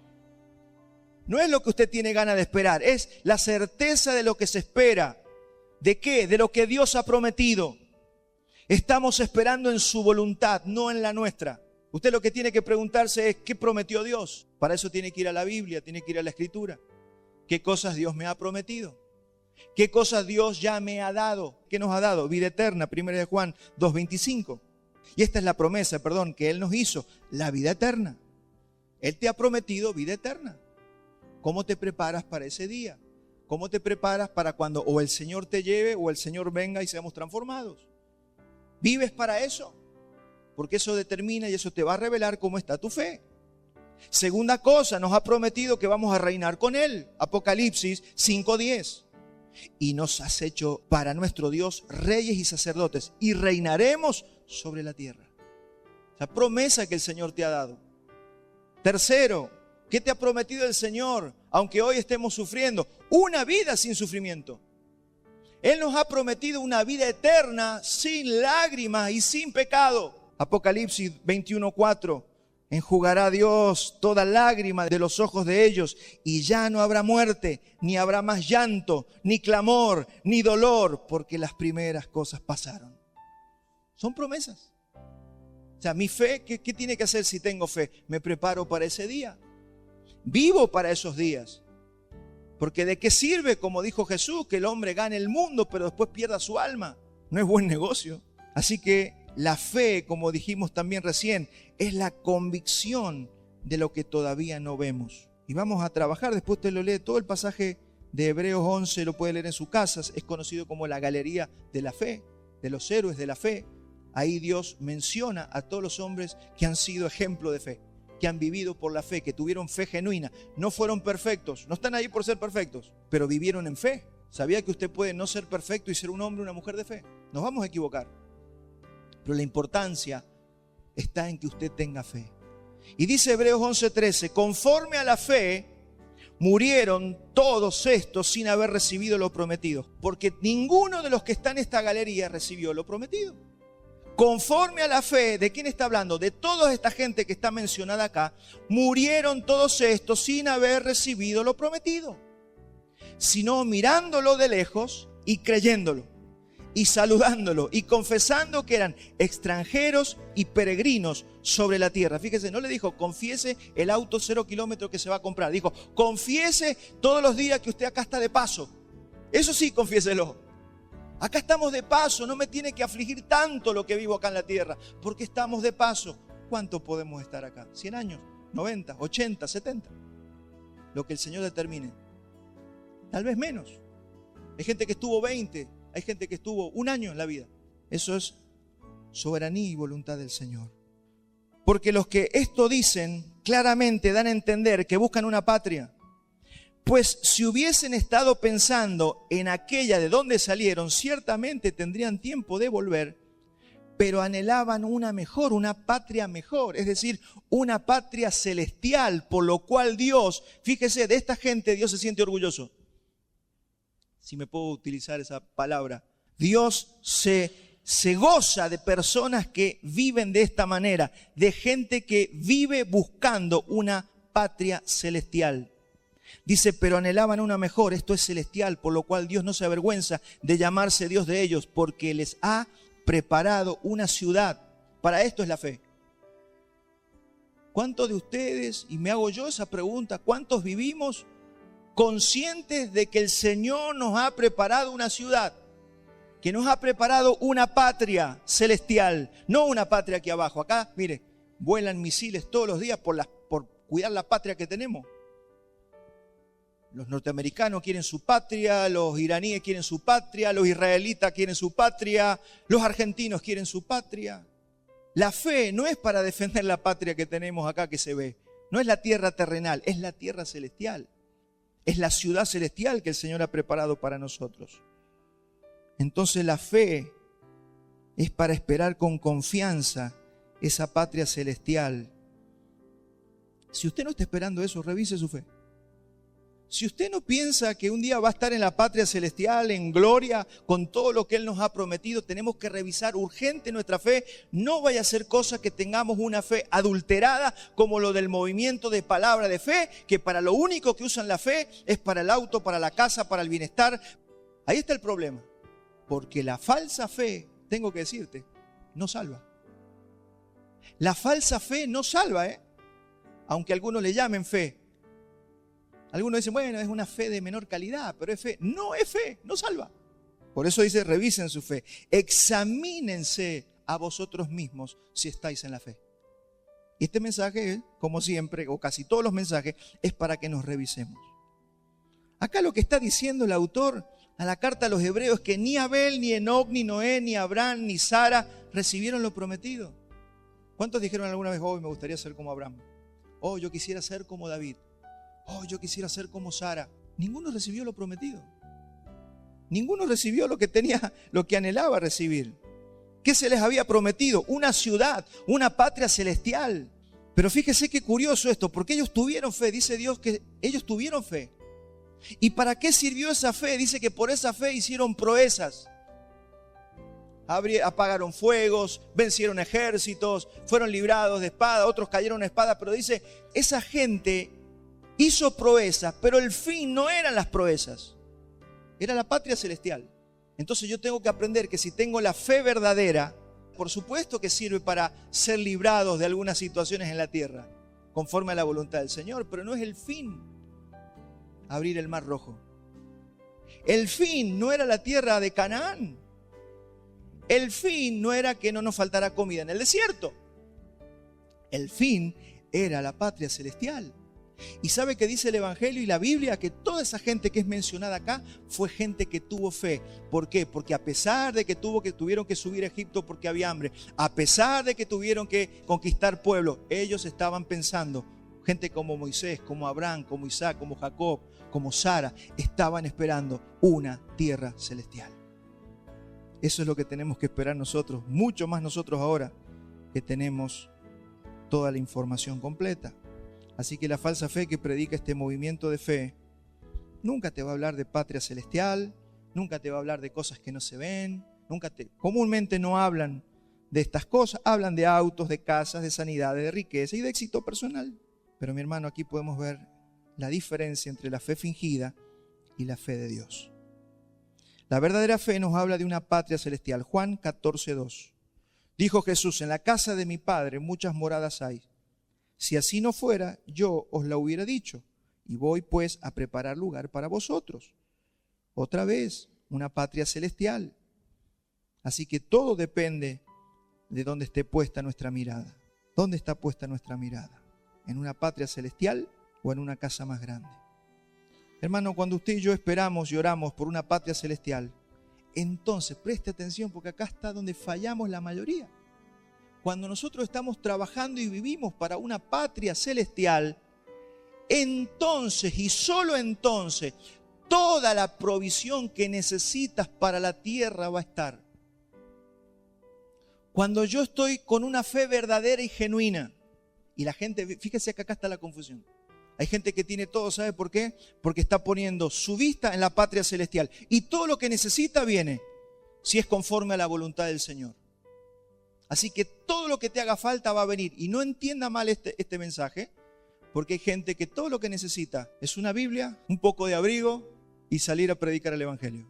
No es lo que usted tiene ganas de esperar, es la certeza de lo que se espera. ¿De qué? De lo que Dios ha prometido. Estamos esperando en su voluntad, no en la nuestra. Usted lo que tiene que preguntarse es, ¿qué prometió Dios? Para eso tiene que ir a la Biblia, tiene que ir a la Escritura. ¿Qué cosas Dios me ha prometido? ¿Qué cosas Dios ya me ha dado? ¿Qué nos ha dado? Vida eterna, 1 de Juan 2:25. Y esta es la promesa, que Él nos hizo, la vida eterna. Él te ha prometido vida eterna. ¿Cómo te preparas para ese día? ¿Cómo te preparas para cuando o el Señor te lleve o el Señor venga y seamos transformados? ¿Vives para eso? Porque eso determina y eso te va a revelar cómo está tu fe. Segunda cosa, nos ha prometido que vamos a reinar con Él. Apocalipsis 5:10. Y nos has hecho para nuestro Dios reyes y sacerdotes y reinaremos sobre la tierra. Esa promesa que el Señor te ha dado. Tercero, ¿qué te ha prometido el Señor? Aunque hoy estemos sufriendo, una vida sin sufrimiento. Él nos ha prometido una vida eterna sin lágrimas y sin pecado. Apocalipsis 21:4. Enjugará Dios toda lágrima de los ojos de ellos y ya no habrá muerte, ni habrá más llanto, ni clamor, ni dolor, porque las primeras cosas pasaron. Son promesas. O sea, mi fe, ¿qué tiene que hacer si tengo fe? Me preparo para ese día. Vivo para esos días. Porque ¿de qué sirve, como dijo Jesús, que el hombre gane el mundo pero después pierda su alma? No es buen negocio. Así que la fe, como dijimos también recién, es la convicción de lo que todavía no vemos. Y vamos a trabajar, después usted lo lee, todo el pasaje de Hebreos 11, lo puede leer en su casa, es conocido como la galería de la fe, de los héroes de la fe. Ahí Dios menciona a todos los hombres que han sido ejemplo de fe, que han vivido por la fe, que tuvieron fe genuina. No fueron perfectos, no están ahí por ser perfectos, pero vivieron en fe. ¿Sabía que usted puede no ser perfecto y ser un hombre o una mujer de fe? Nos vamos a equivocar. Pero la importancia está en que usted tenga fe. Y dice Hebreos 11:13, conforme a la fe murieron todos estos sin haber recibido lo prometido, porque ninguno de los que están en esta galería recibió lo prometido. Conforme a la fe, ¿de quién está hablando? De toda esta gente que está mencionada acá, murieron todos estos sin haber recibido lo prometido, sino mirándolo de lejos y creyéndolo, y saludándolo, y confesando que eran extranjeros y peregrinos sobre la tierra. Fíjese, no le dijo, confiese el auto 0 kilómetros que se va a comprar. Dijo, confiese todos los días que usted acá está de paso. Eso sí, confiéselo. Acá estamos de paso, no me tiene que afligir tanto lo que vivo acá en la tierra, porque estamos de paso. ¿Cuánto podemos estar acá? ¿100 años? ¿90? ¿80? ¿70? Lo que el Señor determine. Tal vez menos. Hay gente que estuvo 20, hay gente que estuvo 1 año en la vida. Eso es soberanía y voluntad del Señor. Porque los que esto dicen claramente dan a entender que buscan una patria. Pues si hubiesen estado pensando en aquella de donde salieron, ciertamente tendrían tiempo de volver, pero anhelaban una mejor, una patria mejor, es decir, una patria celestial, por lo cual Dios, fíjese, de esta gente Dios se siente orgulloso. Si me puedo utilizar esa palabra. Dios se goza de personas que viven de esta manera, de gente que vive buscando una patria celestial. Dice, pero anhelaban una mejor, esto es celestial, por lo cual Dios no se avergüenza de llamarse Dios de ellos, porque les ha preparado una ciudad. Para esto es la fe. ¿Cuántos de ustedes, y me hago yo esa pregunta, cuántos vivimos conscientes de que el Señor nos ha preparado una ciudad? Que nos ha preparado una patria celestial, no una patria aquí abajo. Acá, mire, vuelan misiles todos los días por cuidar la patria que tenemos. Los norteamericanos quieren su patria, los iraníes quieren su patria, los israelitas quieren su patria, los argentinos quieren su patria. La fe no es para defender la patria que tenemos acá que se ve. No es la tierra terrenal, es la tierra celestial. Es la ciudad celestial que el Señor ha preparado para nosotros. Entonces la fe es para esperar con confianza esa patria celestial. Si usted no está esperando eso, revise su fe. Si usted no piensa que un día va a estar en la patria celestial, en gloria, con todo lo que Él nos ha prometido, tenemos que revisar urgente nuestra fe. No vaya a ser cosa que tengamos una fe adulterada como lo del movimiento de palabra de fe, que para lo único que usan la fe es para el auto, para la casa, para el bienestar. Ahí está el problema. Porque la falsa fe, tengo que decirte, no salva. La falsa fe no salva, aunque algunos le llamen fe. Algunos dicen, bueno, es una fe de menor calidad, pero es fe. No es fe, no salva. Por eso dice, revisen su fe. Examínense a vosotros mismos si estáis en la fe. Y este mensaje, como siempre, o casi todos los mensajes, es para que nos revisemos. Acá lo que está diciendo el autor a la carta a los hebreos es que ni Abel, ni Enoc, ni Noé, ni Abraham, ni Sara recibieron lo prometido. ¿Cuántos dijeron alguna vez, hoy me gustaría ser como Abraham? Oh, yo quisiera ser como David. Oh, yo quisiera ser como Sara. Ninguno recibió lo prometido. Ninguno recibió lo que tenía, lo que anhelaba recibir. ¿Qué se les había prometido? Una ciudad, una patria celestial. Pero fíjese qué curioso esto, porque ellos tuvieron fe. Dice Dios que ellos tuvieron fe. ¿Y para qué sirvió esa fe? Dice que por esa fe hicieron proezas. Apagaron fuegos, vencieron ejércitos, fueron librados de espada, otros cayeron a espada. Pero dice, esa gente hizo proezas, pero el fin no eran las proezas. Era la patria celestial. Entonces yo tengo que aprender que si tengo la fe verdadera, por supuesto que sirve para ser librados de algunas situaciones en la tierra, conforme a la voluntad del Señor, pero no es el fin abrir el mar rojo. El fin no era la tierra de Canaán. El fin no era que no nos faltara comida en el desierto. El fin era la patria celestial. Y sabe que dice el Evangelio y la Biblia que toda esa gente que es mencionada acá fue gente que tuvo fe. ¿Por qué? Porque a pesar de que tuvieron que subir a Egipto porque había hambre, a pesar de que tuvieron que conquistar pueblos, ellos estaban pensando, gente como Moisés, como Abraham, como Isaac, como Jacob, como Sara, estaban esperando una tierra celestial. Eso es lo que tenemos que esperar nosotros, mucho más nosotros ahora que tenemos toda la información completa. Así que la falsa fe que predica este movimiento de fe nunca te va a hablar de patria celestial, nunca te va a hablar de cosas que no se ven, comúnmente no hablan de estas cosas, hablan de autos, de casas, de sanidades, de riqueza y de éxito personal. Pero mi hermano, aquí podemos ver la diferencia entre la fe fingida y la fe de Dios. La verdadera fe nos habla de una patria celestial. Juan 14:2. Dijo Jesús, en la casa de mi Padre muchas moradas hay. Si así no fuera, yo os la hubiera dicho, y voy pues a preparar lugar para vosotros. Otra vez, una patria celestial. Así que todo depende de dónde esté puesta nuestra mirada. ¿Dónde está puesta nuestra mirada? ¿En una patria celestial o en una casa más grande? Hermano, cuando usted y yo esperamos y oramos por una patria celestial, entonces preste atención porque acá está donde fallamos la mayoría. Cuando nosotros estamos trabajando y vivimos para una patria celestial, entonces y solo entonces toda la provisión que necesitas para la tierra va a estar. Cuando yo estoy con una fe verdadera y genuina, y la gente, fíjese que acá está la confusión. Hay gente que tiene todo, ¿sabe por qué? Porque está poniendo su vista en la patria celestial. Y todo lo que necesita viene, si es conforme a la voluntad del Señor. Así que todo lo que te haga falta va a venir. Y no entienda mal este mensaje, porque hay gente que todo lo que necesita es una Biblia, un poco de abrigo y salir a predicar el Evangelio.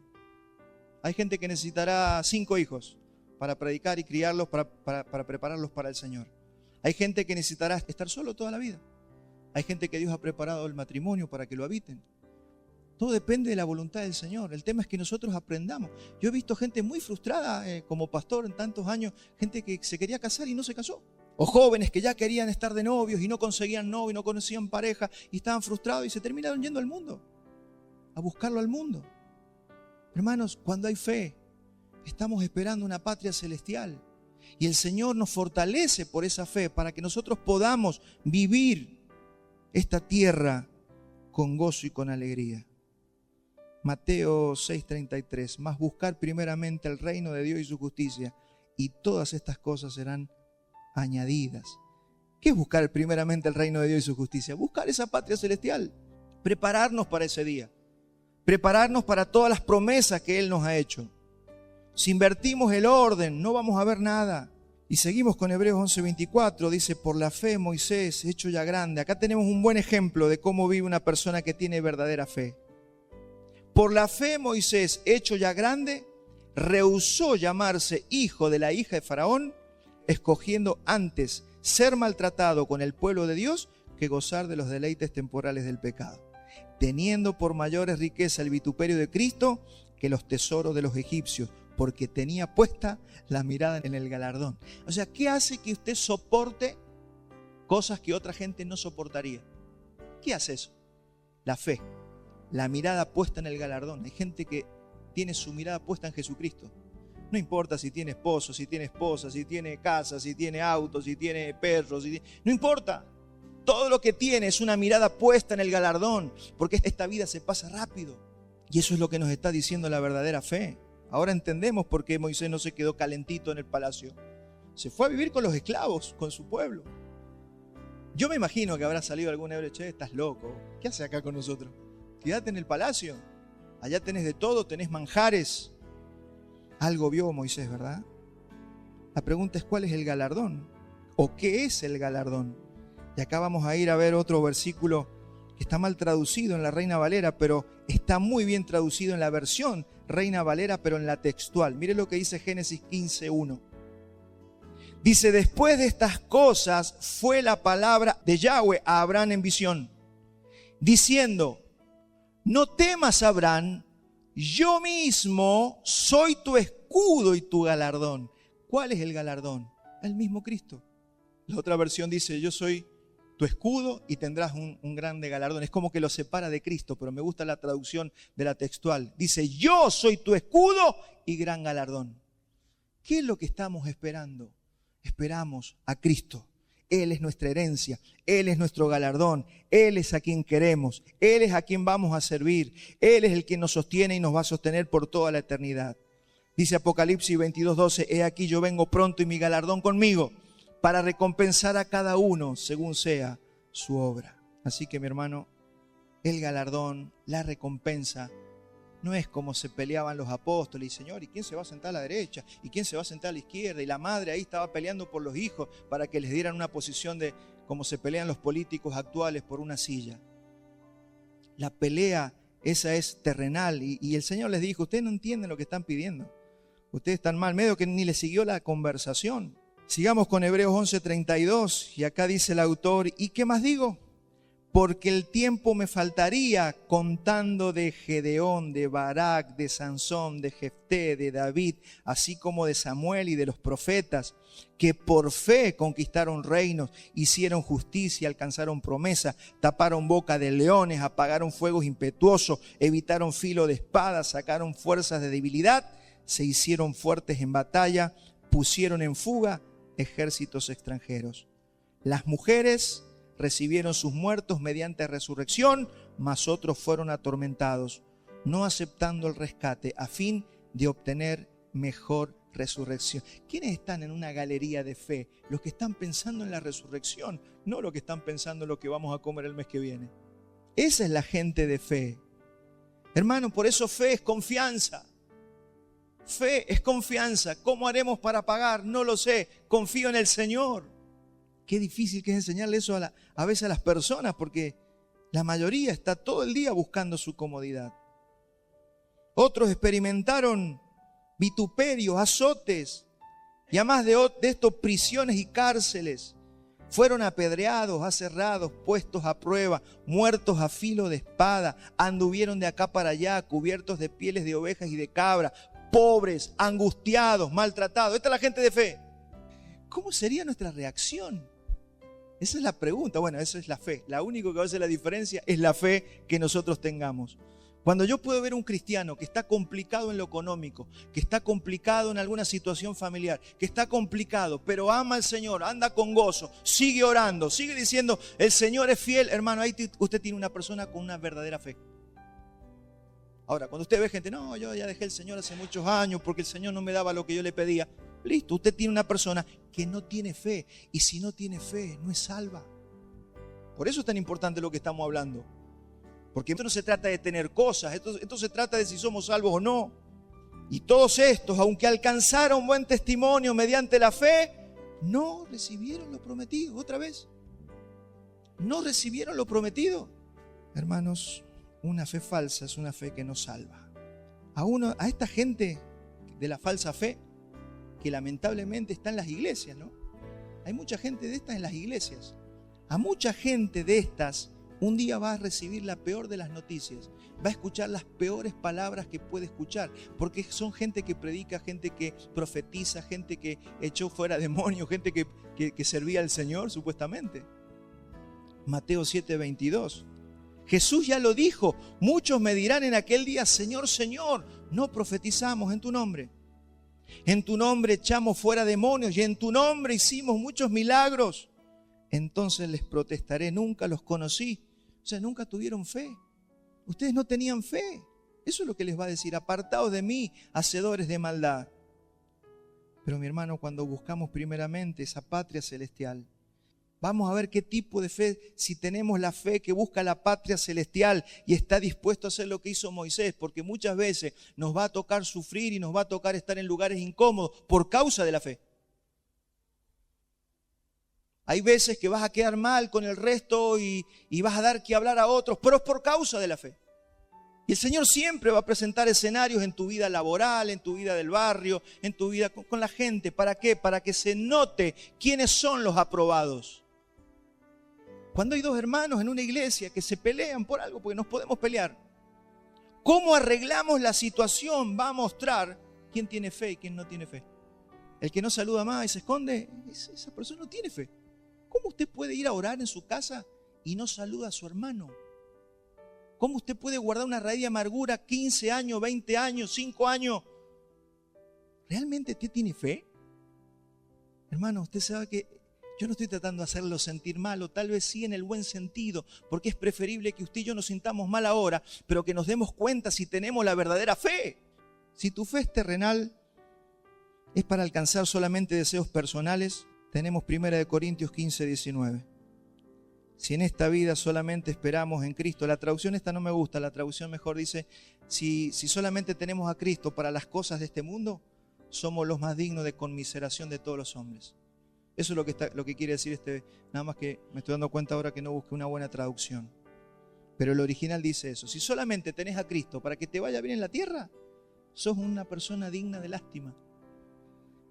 Hay gente que necesitará 5 hijos para predicar y criarlos, para prepararlos para el Señor. Hay gente que necesitará estar solo toda la vida. Hay gente que Dios ha preparado el matrimonio para que lo habiten. Todo depende de la voluntad del Señor. El tema es que nosotros aprendamos. Yo he visto gente muy frustrada como pastor en tantos años, gente que se quería casar y no se casó. O jóvenes que ya querían estar de novios y no conseguían novio, no conocían pareja y estaban frustrados y se terminaron yendo al mundo, a buscarlo al mundo. Hermanos, cuando hay fe, estamos esperando una patria celestial. Y el Señor nos fortalece por esa fe para que nosotros podamos vivir esta tierra con gozo y con alegría. Mateo 6:33, mas buscar primeramente el reino de Dios y su justicia, y todas estas cosas serán añadidas. ¿Qué es buscar primeramente el reino de Dios y su justicia? Buscar esa patria celestial, prepararnos para ese día, prepararnos para todas las promesas que Él nos ha hecho. Si invertimos el orden, no vamos a ver nada. Y seguimos con Hebreos 11:24, dice, por la fe Moisés, hecho ya grande. Acá tenemos un buen ejemplo de cómo vive una persona que tiene verdadera fe. Por la fe Moisés, hecho ya grande, rehusó llamarse hijo de la hija de Faraón, escogiendo antes ser maltratado con el pueblo de Dios que gozar de los deleites temporales del pecado, teniendo por mayores riqueza el vituperio de Cristo que los tesoros de los egipcios, porque tenía puesta la mirada en el galardón. O sea, ¿qué hace que usted soporte cosas que otra gente no soportaría? ¿Qué hace eso? La fe, la mirada puesta en el galardón. Hay gente que tiene su mirada puesta en Jesucristo. No importa si tiene esposo, si tiene esposa, si tiene casa, si tiene auto, si tiene perros, no importa. Todo lo que tiene es una mirada puesta en el galardón, porque esta vida se pasa rápido. Y eso es lo que nos está diciendo la verdadera fe. Ahora entendemos por qué Moisés no se quedó calentito en el palacio. Se fue a vivir con los esclavos, con su pueblo. Yo me imagino que habrá salido algún hebreo, che, estás loco, ¿qué haces acá con nosotros? Quédate en el palacio, allá tenés de todo, tenés manjares. Algo vio Moisés, ¿verdad? La pregunta es, ¿cuál es el galardón? ¿O qué es el galardón? Y acá vamos a ir a ver otro versículo que está mal traducido en la Reina Valera, pero está muy bien traducido en la versión Reina Valera, pero en la textual. Mire lo que dice Génesis 15:1. Dice, después de estas cosas fue la palabra de Yahweh a Abraham en visión, diciendo, no temas, Abraham, yo mismo soy tu escudo y tu galardón. ¿Cuál es el galardón? El mismo Cristo. La otra versión dice, yo soy tu escudo y tendrás un grande galardón. Es como que lo separa de Cristo, pero me gusta la traducción de la textual. Dice, yo soy tu escudo y gran galardón. ¿Qué es lo que estamos esperando? Esperamos a Cristo. Él es nuestra herencia, Él es nuestro galardón, Él es a quien queremos, Él es a quien vamos a servir, Él es el que nos sostiene y nos va a sostener por toda la eternidad. Dice Apocalipsis 22:12, he aquí yo vengo pronto y mi galardón conmigo para recompensar a cada uno según sea su obra. Así que mi hermano, el galardón, la recompensa, no es como se peleaban los apóstoles, y Señor, ¿y quién se va a sentar a la derecha? ¿Y quién se va a sentar a la izquierda? Y la madre ahí estaba peleando por los hijos para que les dieran una posición de como se pelean los políticos actuales por una silla. La pelea esa es terrenal y el Señor les dijo, ustedes no entienden lo que están pidiendo. Ustedes están mal, medio que ni les siguió la conversación. Sigamos con Hebreos 11:32 y acá dice el autor, ¿y qué más digo? Porque el tiempo me faltaría contando de Gedeón, de Barak, de Sansón, de Jefté, de David, así como de Samuel y de los profetas, que por fe conquistaron reinos, hicieron justicia, alcanzaron promesa, taparon boca de leones, apagaron fuegos impetuosos, evitaron filo de espada, sacaron fuerzas de debilidad, se hicieron fuertes en batalla, pusieron en fuga ejércitos extranjeros. Las mujeres recibieron sus muertos mediante resurrección, mas otros fueron atormentados, no aceptando el rescate a fin de obtener mejor resurrección. ¿Quiénes están en una galería de fe? Los que están pensando en la resurrección, no los que están pensando en lo que vamos a comer el mes que viene. Esa es la gente de fe. Hermano, por eso fe es confianza. Fe es confianza. ¿Cómo haremos para pagar? No lo sé. Confío en el Señor. Qué difícil que es enseñarle eso a veces a las personas, porque la mayoría está todo el día buscando su comodidad. Otros experimentaron vituperios, azotes, y además de esto, prisiones y cárceles. Fueron apedreados, aserrados, puestos a prueba, muertos a filo de espada, anduvieron de acá para allá, cubiertos de pieles de ovejas y de cabra, pobres, angustiados, maltratados. Esta es la gente de fe. ¿Cómo sería nuestra reacción? Esa es la pregunta. Bueno, eso es la fe. La única que va a hacer la diferencia es la fe que nosotros tengamos. Cuando yo puedo ver un cristiano que está complicado en lo económico, que está complicado en alguna situación familiar, que está complicado, pero ama al Señor, anda con gozo, sigue orando, sigue diciendo, el Señor es fiel, hermano, ahí usted tiene una persona con una verdadera fe. Ahora, cuando usted ve gente, no, yo ya dejé el Señor hace muchos años porque el Señor no me daba lo que yo le pedía. Listo, usted tiene una persona que no tiene fe. Y si no tiene fe, no es salva. Por eso es tan importante lo que estamos hablando. Porque esto no se trata de tener cosas, esto se trata de si somos salvos o no. Y todos estos, aunque alcanzaron buen testimonio mediante la fe, no recibieron lo prometido. Otra vez, no recibieron lo prometido. Hermanos, una fe falsa es una fe que no salva. A esta gente de la falsa fe, que lamentablemente está en las iglesias, ¿no? Hay mucha gente de estas en las iglesias. A mucha gente de estas un día va a recibir la peor de las noticias. Va a escuchar las peores palabras que puede escuchar. Porque son gente que predica, gente que profetiza, gente que echó fuera demonios, gente que servía al Señor supuestamente. Mateo 7:22. Jesús ya lo dijo. Muchos me dirán en aquel día, Señor, Señor, no profetizamos en tu nombre. En tu nombre echamos fuera demonios y en tu nombre hicimos muchos milagros. entonces les protestaré, nunca los conocí. O sea, nunca tuvieron fe. Ustedes no tenían fe. Eso es lo que les va a decir, apartaos de mí, hacedores de maldad. Pero mi hermano, cuando buscamos primeramente esa patria celestial, vamos a ver qué tipo de fe, si tenemos la fe que busca la patria celestial y está dispuesto a hacer lo que hizo Moisés, porque muchas veces nos va a tocar sufrir y nos va a tocar estar en lugares incómodos por causa de la fe. Hay veces que vas a quedar mal con el resto y vas a dar que hablar a otros, pero es por causa de la fe. Y el Señor siempre va a presentar escenarios en tu vida laboral, en tu vida del barrio, en tu vida con la gente. ¿Para qué? Para que se note quiénes son los aprobados. Cuando hay dos hermanos en una iglesia que se pelean por algo, porque nos podemos pelear, ¿cómo arreglamos la situación? Va a mostrar quién tiene fe y quién no tiene fe. El que no saluda más y se esconde, esa persona no tiene fe. ¿Cómo usted puede ir a orar en su casa y no saluda a su hermano? ¿Cómo usted puede guardar una raíz de amargura 15 años, 20 años, 5 años? ¿Realmente usted tiene fe? Hermano, usted sabe que yo no estoy tratando de hacerlo sentir mal, o tal vez sí en el buen sentido, porque es preferible que usted y yo nos sintamos mal ahora, pero que nos demos cuenta si tenemos la verdadera fe. Si tu fe es terrenal, es para alcanzar solamente deseos personales, tenemos 1 Corintios 15, 19. Si en esta vida solamente esperamos en Cristo, la traducción esta no me gusta, la traducción mejor dice, si solamente tenemos a Cristo para las cosas de este mundo, somos los más dignos de conmiseración de todos los hombres. Eso es lo que quiere decir nada más que me estoy dando cuenta ahora que no busqué una buena traducción. Pero el original dice eso, si solamente tenés a Cristo para que te vaya bien en la tierra, sos una persona digna de lástima.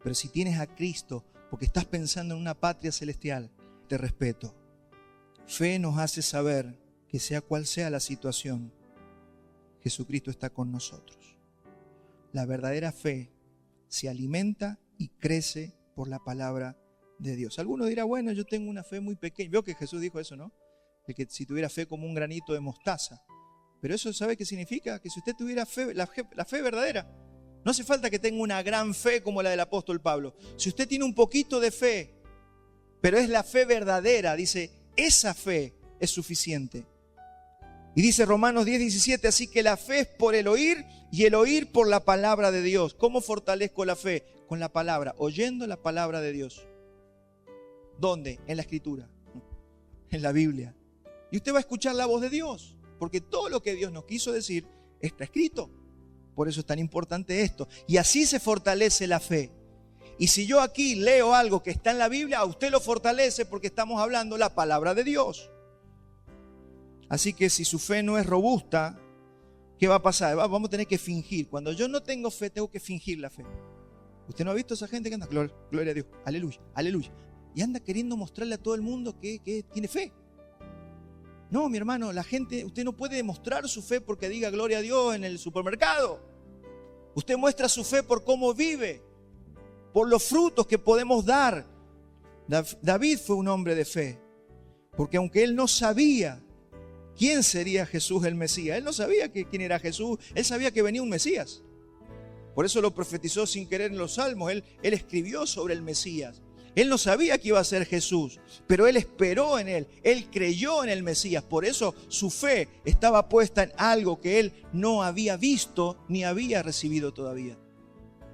Pero si tienes a Cristo porque estás pensando en una patria celestial, te respeto. Fe nos hace saber que sea cual sea la situación, Jesucristo está con nosotros. La verdadera fe se alimenta y crece por la palabra de Dios. Alguno dirá, bueno, yo tengo una fe muy pequeña. Veo que Jesús dijo eso, ¿no? De que si tuviera fe como un granito de mostaza. Pero eso, ¿sabe qué significa? Que si usted tuviera fe, la fe verdadera, no hace falta que tenga una gran fe como la del apóstol Pablo. Si usted tiene un poquito de fe, pero es la fe verdadera, dice, esa fe es suficiente. Y dice Romanos 10, 17, así que la fe es por el oír y el oír por la palabra de Dios. ¿Cómo fortalezco la fe? Con la palabra, oyendo la palabra de Dios. ¿Dónde? En la Escritura, en la Biblia. Y usted va a escuchar la voz de Dios, porque todo lo que Dios nos quiso decir está escrito. Por eso es tan importante esto. Y así se fortalece la fe. Y si yo aquí leo algo que está en la Biblia, a usted lo fortalece porque estamos hablando la palabra de Dios. Así que si su fe no es robusta, ¿qué va a pasar? Vamos a tener que fingir. Cuando yo no tengo fe, tengo que fingir la fe. ¿Usted no ha visto a esa gente que anda? Gloria a Dios, aleluya, aleluya. Y anda queriendo mostrarle a todo el mundo que tiene fe. No, mi hermano, la gente, usted no puede demostrar su fe porque diga gloria a Dios en el supermercado. Usted muestra su fe por cómo vive, por los frutos que podemos dar. David fue un hombre de fe, porque aunque él no sabía quién sería Jesús el Mesías, él no sabía quién era Jesús, él sabía que venía un Mesías. Por eso lo profetizó sin querer en los Salmos, él escribió sobre el Mesías. Él no sabía que iba a ser Jesús, pero él esperó en él, él creyó en el Mesías. Por eso su fe estaba puesta en algo que él no había visto ni había recibido todavía.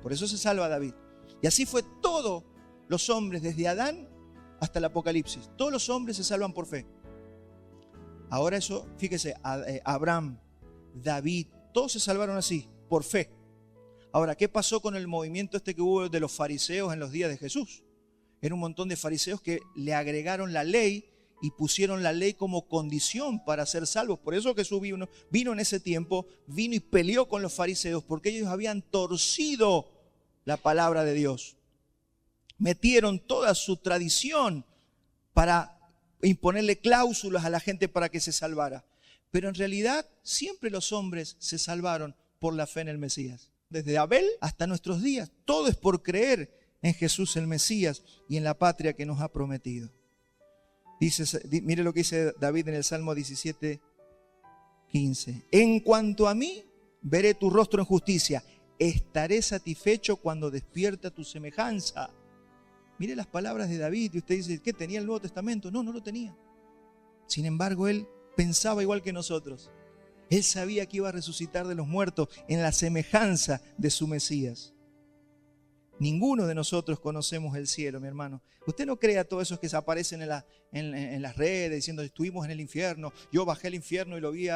Por eso se salva David. Y así fue todos los hombres, desde Adán hasta el Apocalipsis. Todos los hombres se salvan por fe. Ahora eso, fíjese, Abraham, David, todos se salvaron así, por fe. Ahora, ¿qué pasó con el movimiento que hubo de los fariseos en los días de Jesús? Era un montón de fariseos que le agregaron la ley y pusieron la ley como condición para ser salvos. Por eso Jesús vino en ese tiempo, vino y peleó con los fariseos, porque ellos habían torcido la palabra de Dios. Metieron toda su tradición para imponerle cláusulas a la gente para que se salvara. Pero en realidad siempre los hombres se salvaron por la fe en el Mesías. Desde Abel hasta nuestros días, todo es por creer en Jesús el Mesías y en la patria que nos ha prometido. Mire lo que dice David en el Salmo 17, 15. En cuanto a mí, veré tu rostro en justicia. Estaré satisfecho cuando despierta tu semejanza. Mire las palabras de David y usted dice, ¿qué tenía el Nuevo Testamento? No, no lo tenía. Sin embargo, él pensaba igual que nosotros. Él sabía que iba a resucitar de los muertos en la semejanza de su Mesías. Ninguno de nosotros conocemos el cielo, mi hermano. Usted no crea todos esos que se aparecen en las redes diciendo, estuvimos en el infierno. Yo bajé al infierno y lo vi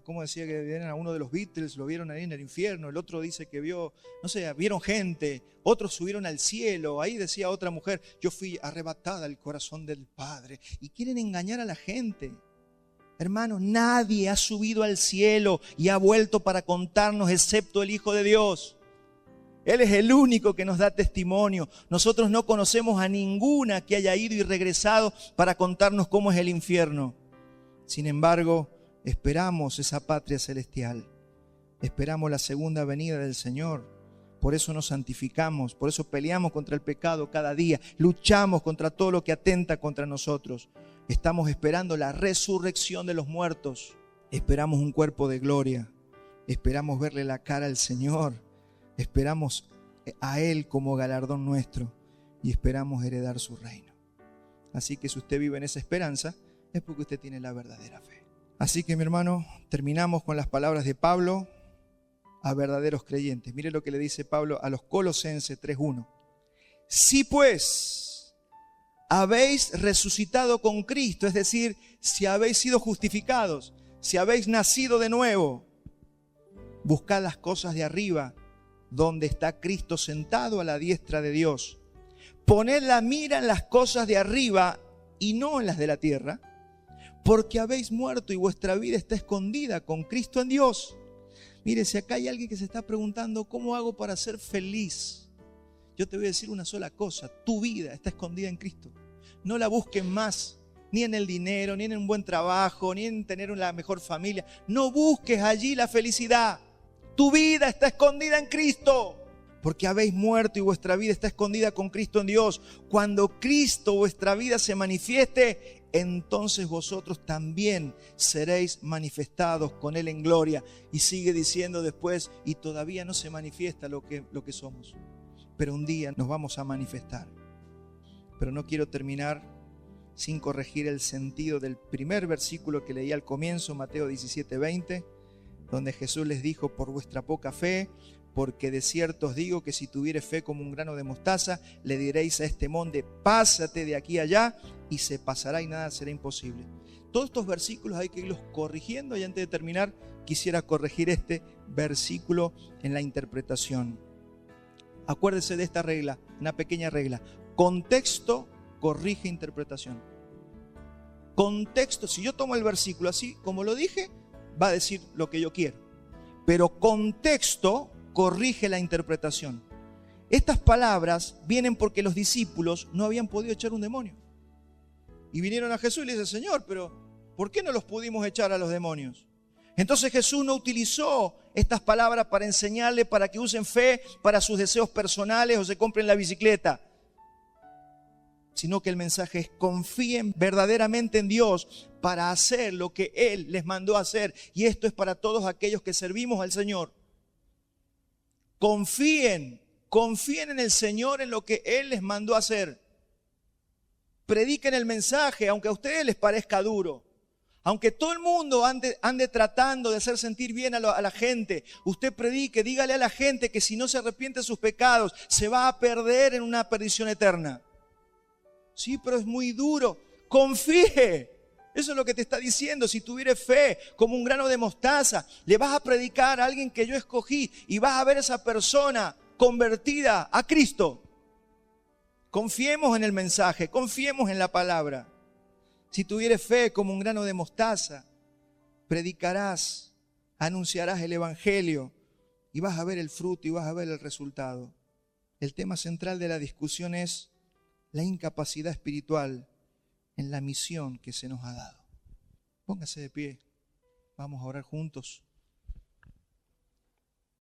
¿cómo decía que vieron a uno de los Beatles? Lo vieron ahí en el infierno. El otro dice que vio, no sé, vieron gente. Otros subieron al cielo. Ahí decía otra mujer, yo fui arrebatada al corazón del Padre. Y quieren engañar a la gente. Hermanos, nadie ha subido al cielo y ha vuelto para contarnos excepto el Hijo de Dios. Él es el único que nos da testimonio. Nosotros no conocemos a ninguna que haya ido y regresado para contarnos cómo es el infierno. Sin embargo, esperamos esa patria celestial. Esperamos la segunda venida del Señor. Por eso nos santificamos, por eso peleamos contra el pecado cada día. Luchamos contra todo lo que atenta contra nosotros. Estamos esperando la resurrección de los muertos. Esperamos un cuerpo de gloria. Esperamos verle la cara al Señor. Esperamos a Él como galardón nuestro y esperamos heredar su reino. Así que si usted vive en esa esperanza, es porque usted tiene la verdadera fe. Así que, mi hermano, terminamos con las palabras de Pablo a verdaderos creyentes. Mire lo que le dice Pablo a los Colosenses 3:1. Si pues habéis resucitado con Cristo, es decir, si habéis sido justificados, si habéis nacido de nuevo, buscad las cosas de arriba, donde está Cristo sentado a la diestra de Dios. Poned la mira en las cosas de arriba y no en las de la tierra, porque habéis muerto y vuestra vida está escondida con Cristo en Dios. Mire, si acá hay alguien que se está preguntando, ¿cómo hago para ser feliz? Yo te voy a decir una sola cosa, tu vida está escondida en Cristo. No la busques más, ni en el dinero, ni en un buen trabajo, ni en tener una mejor familia. No busques allí la felicidad. Tu vida está escondida en Cristo, porque habéis muerto y vuestra vida está escondida con Cristo en Dios. Cuando Cristo, vuestra vida, se manifieste, entonces vosotros también seréis manifestados con Él en gloria. Y sigue diciendo después, y todavía no se manifiesta lo que somos, pero un día nos vamos a manifestar. Pero no quiero terminar sin corregir el sentido del primer versículo que leí al comienzo, Mateo 17:20. Donde Jesús les dijo, por vuestra poca fe, porque de cierto os digo que si tuvieres fe como un grano de mostaza, le diréis a este monte, pásate de aquí allá, y se pasará y nada será imposible. Todos estos versículos hay que irlos corrigiendo, y antes de terminar, quisiera corregir este versículo en la interpretación. Acuérdese de esta regla, una pequeña regla. Contexto corrige interpretación. Contexto, si yo tomo el versículo así como lo dije, va a decir lo que yo quiero. Pero contexto corrige la interpretación. Estas palabras vienen porque los discípulos no habían podido echar un demonio. Y vinieron a Jesús y le dicen, Señor, pero ¿por qué no los pudimos echar a los demonios? Entonces Jesús no utilizó estas palabras para enseñarles, para que usen fe para sus deseos personales o se compren la bicicleta. Sino que el mensaje es confíen verdaderamente en Dios para hacer lo que Él les mandó a hacer. Y esto es para todos aquellos que servimos al Señor. Confíen en el Señor en lo que Él les mandó a hacer. Prediquen el mensaje, aunque a ustedes les parezca duro. Aunque todo el mundo ande tratando de hacer sentir bien a la gente, usted predique, dígale a la gente que si no se arrepiente de sus pecados, se va a perder en una perdición eterna. Sí, pero es muy duro. Confíe. Eso es lo que te está diciendo. Si tuvieres fe como un grano de mostaza, le vas a predicar a alguien que yo escogí y vas a ver a esa persona convertida a Cristo. Confiemos en el mensaje, confiemos en la palabra. Si tuvieres fe como un grano de mostaza, predicarás, anunciarás el evangelio y vas a ver el fruto y vas a ver el resultado. El tema central de la discusión es la incapacidad espiritual en la misión que se nos ha dado. Póngase de pie, vamos a orar juntos.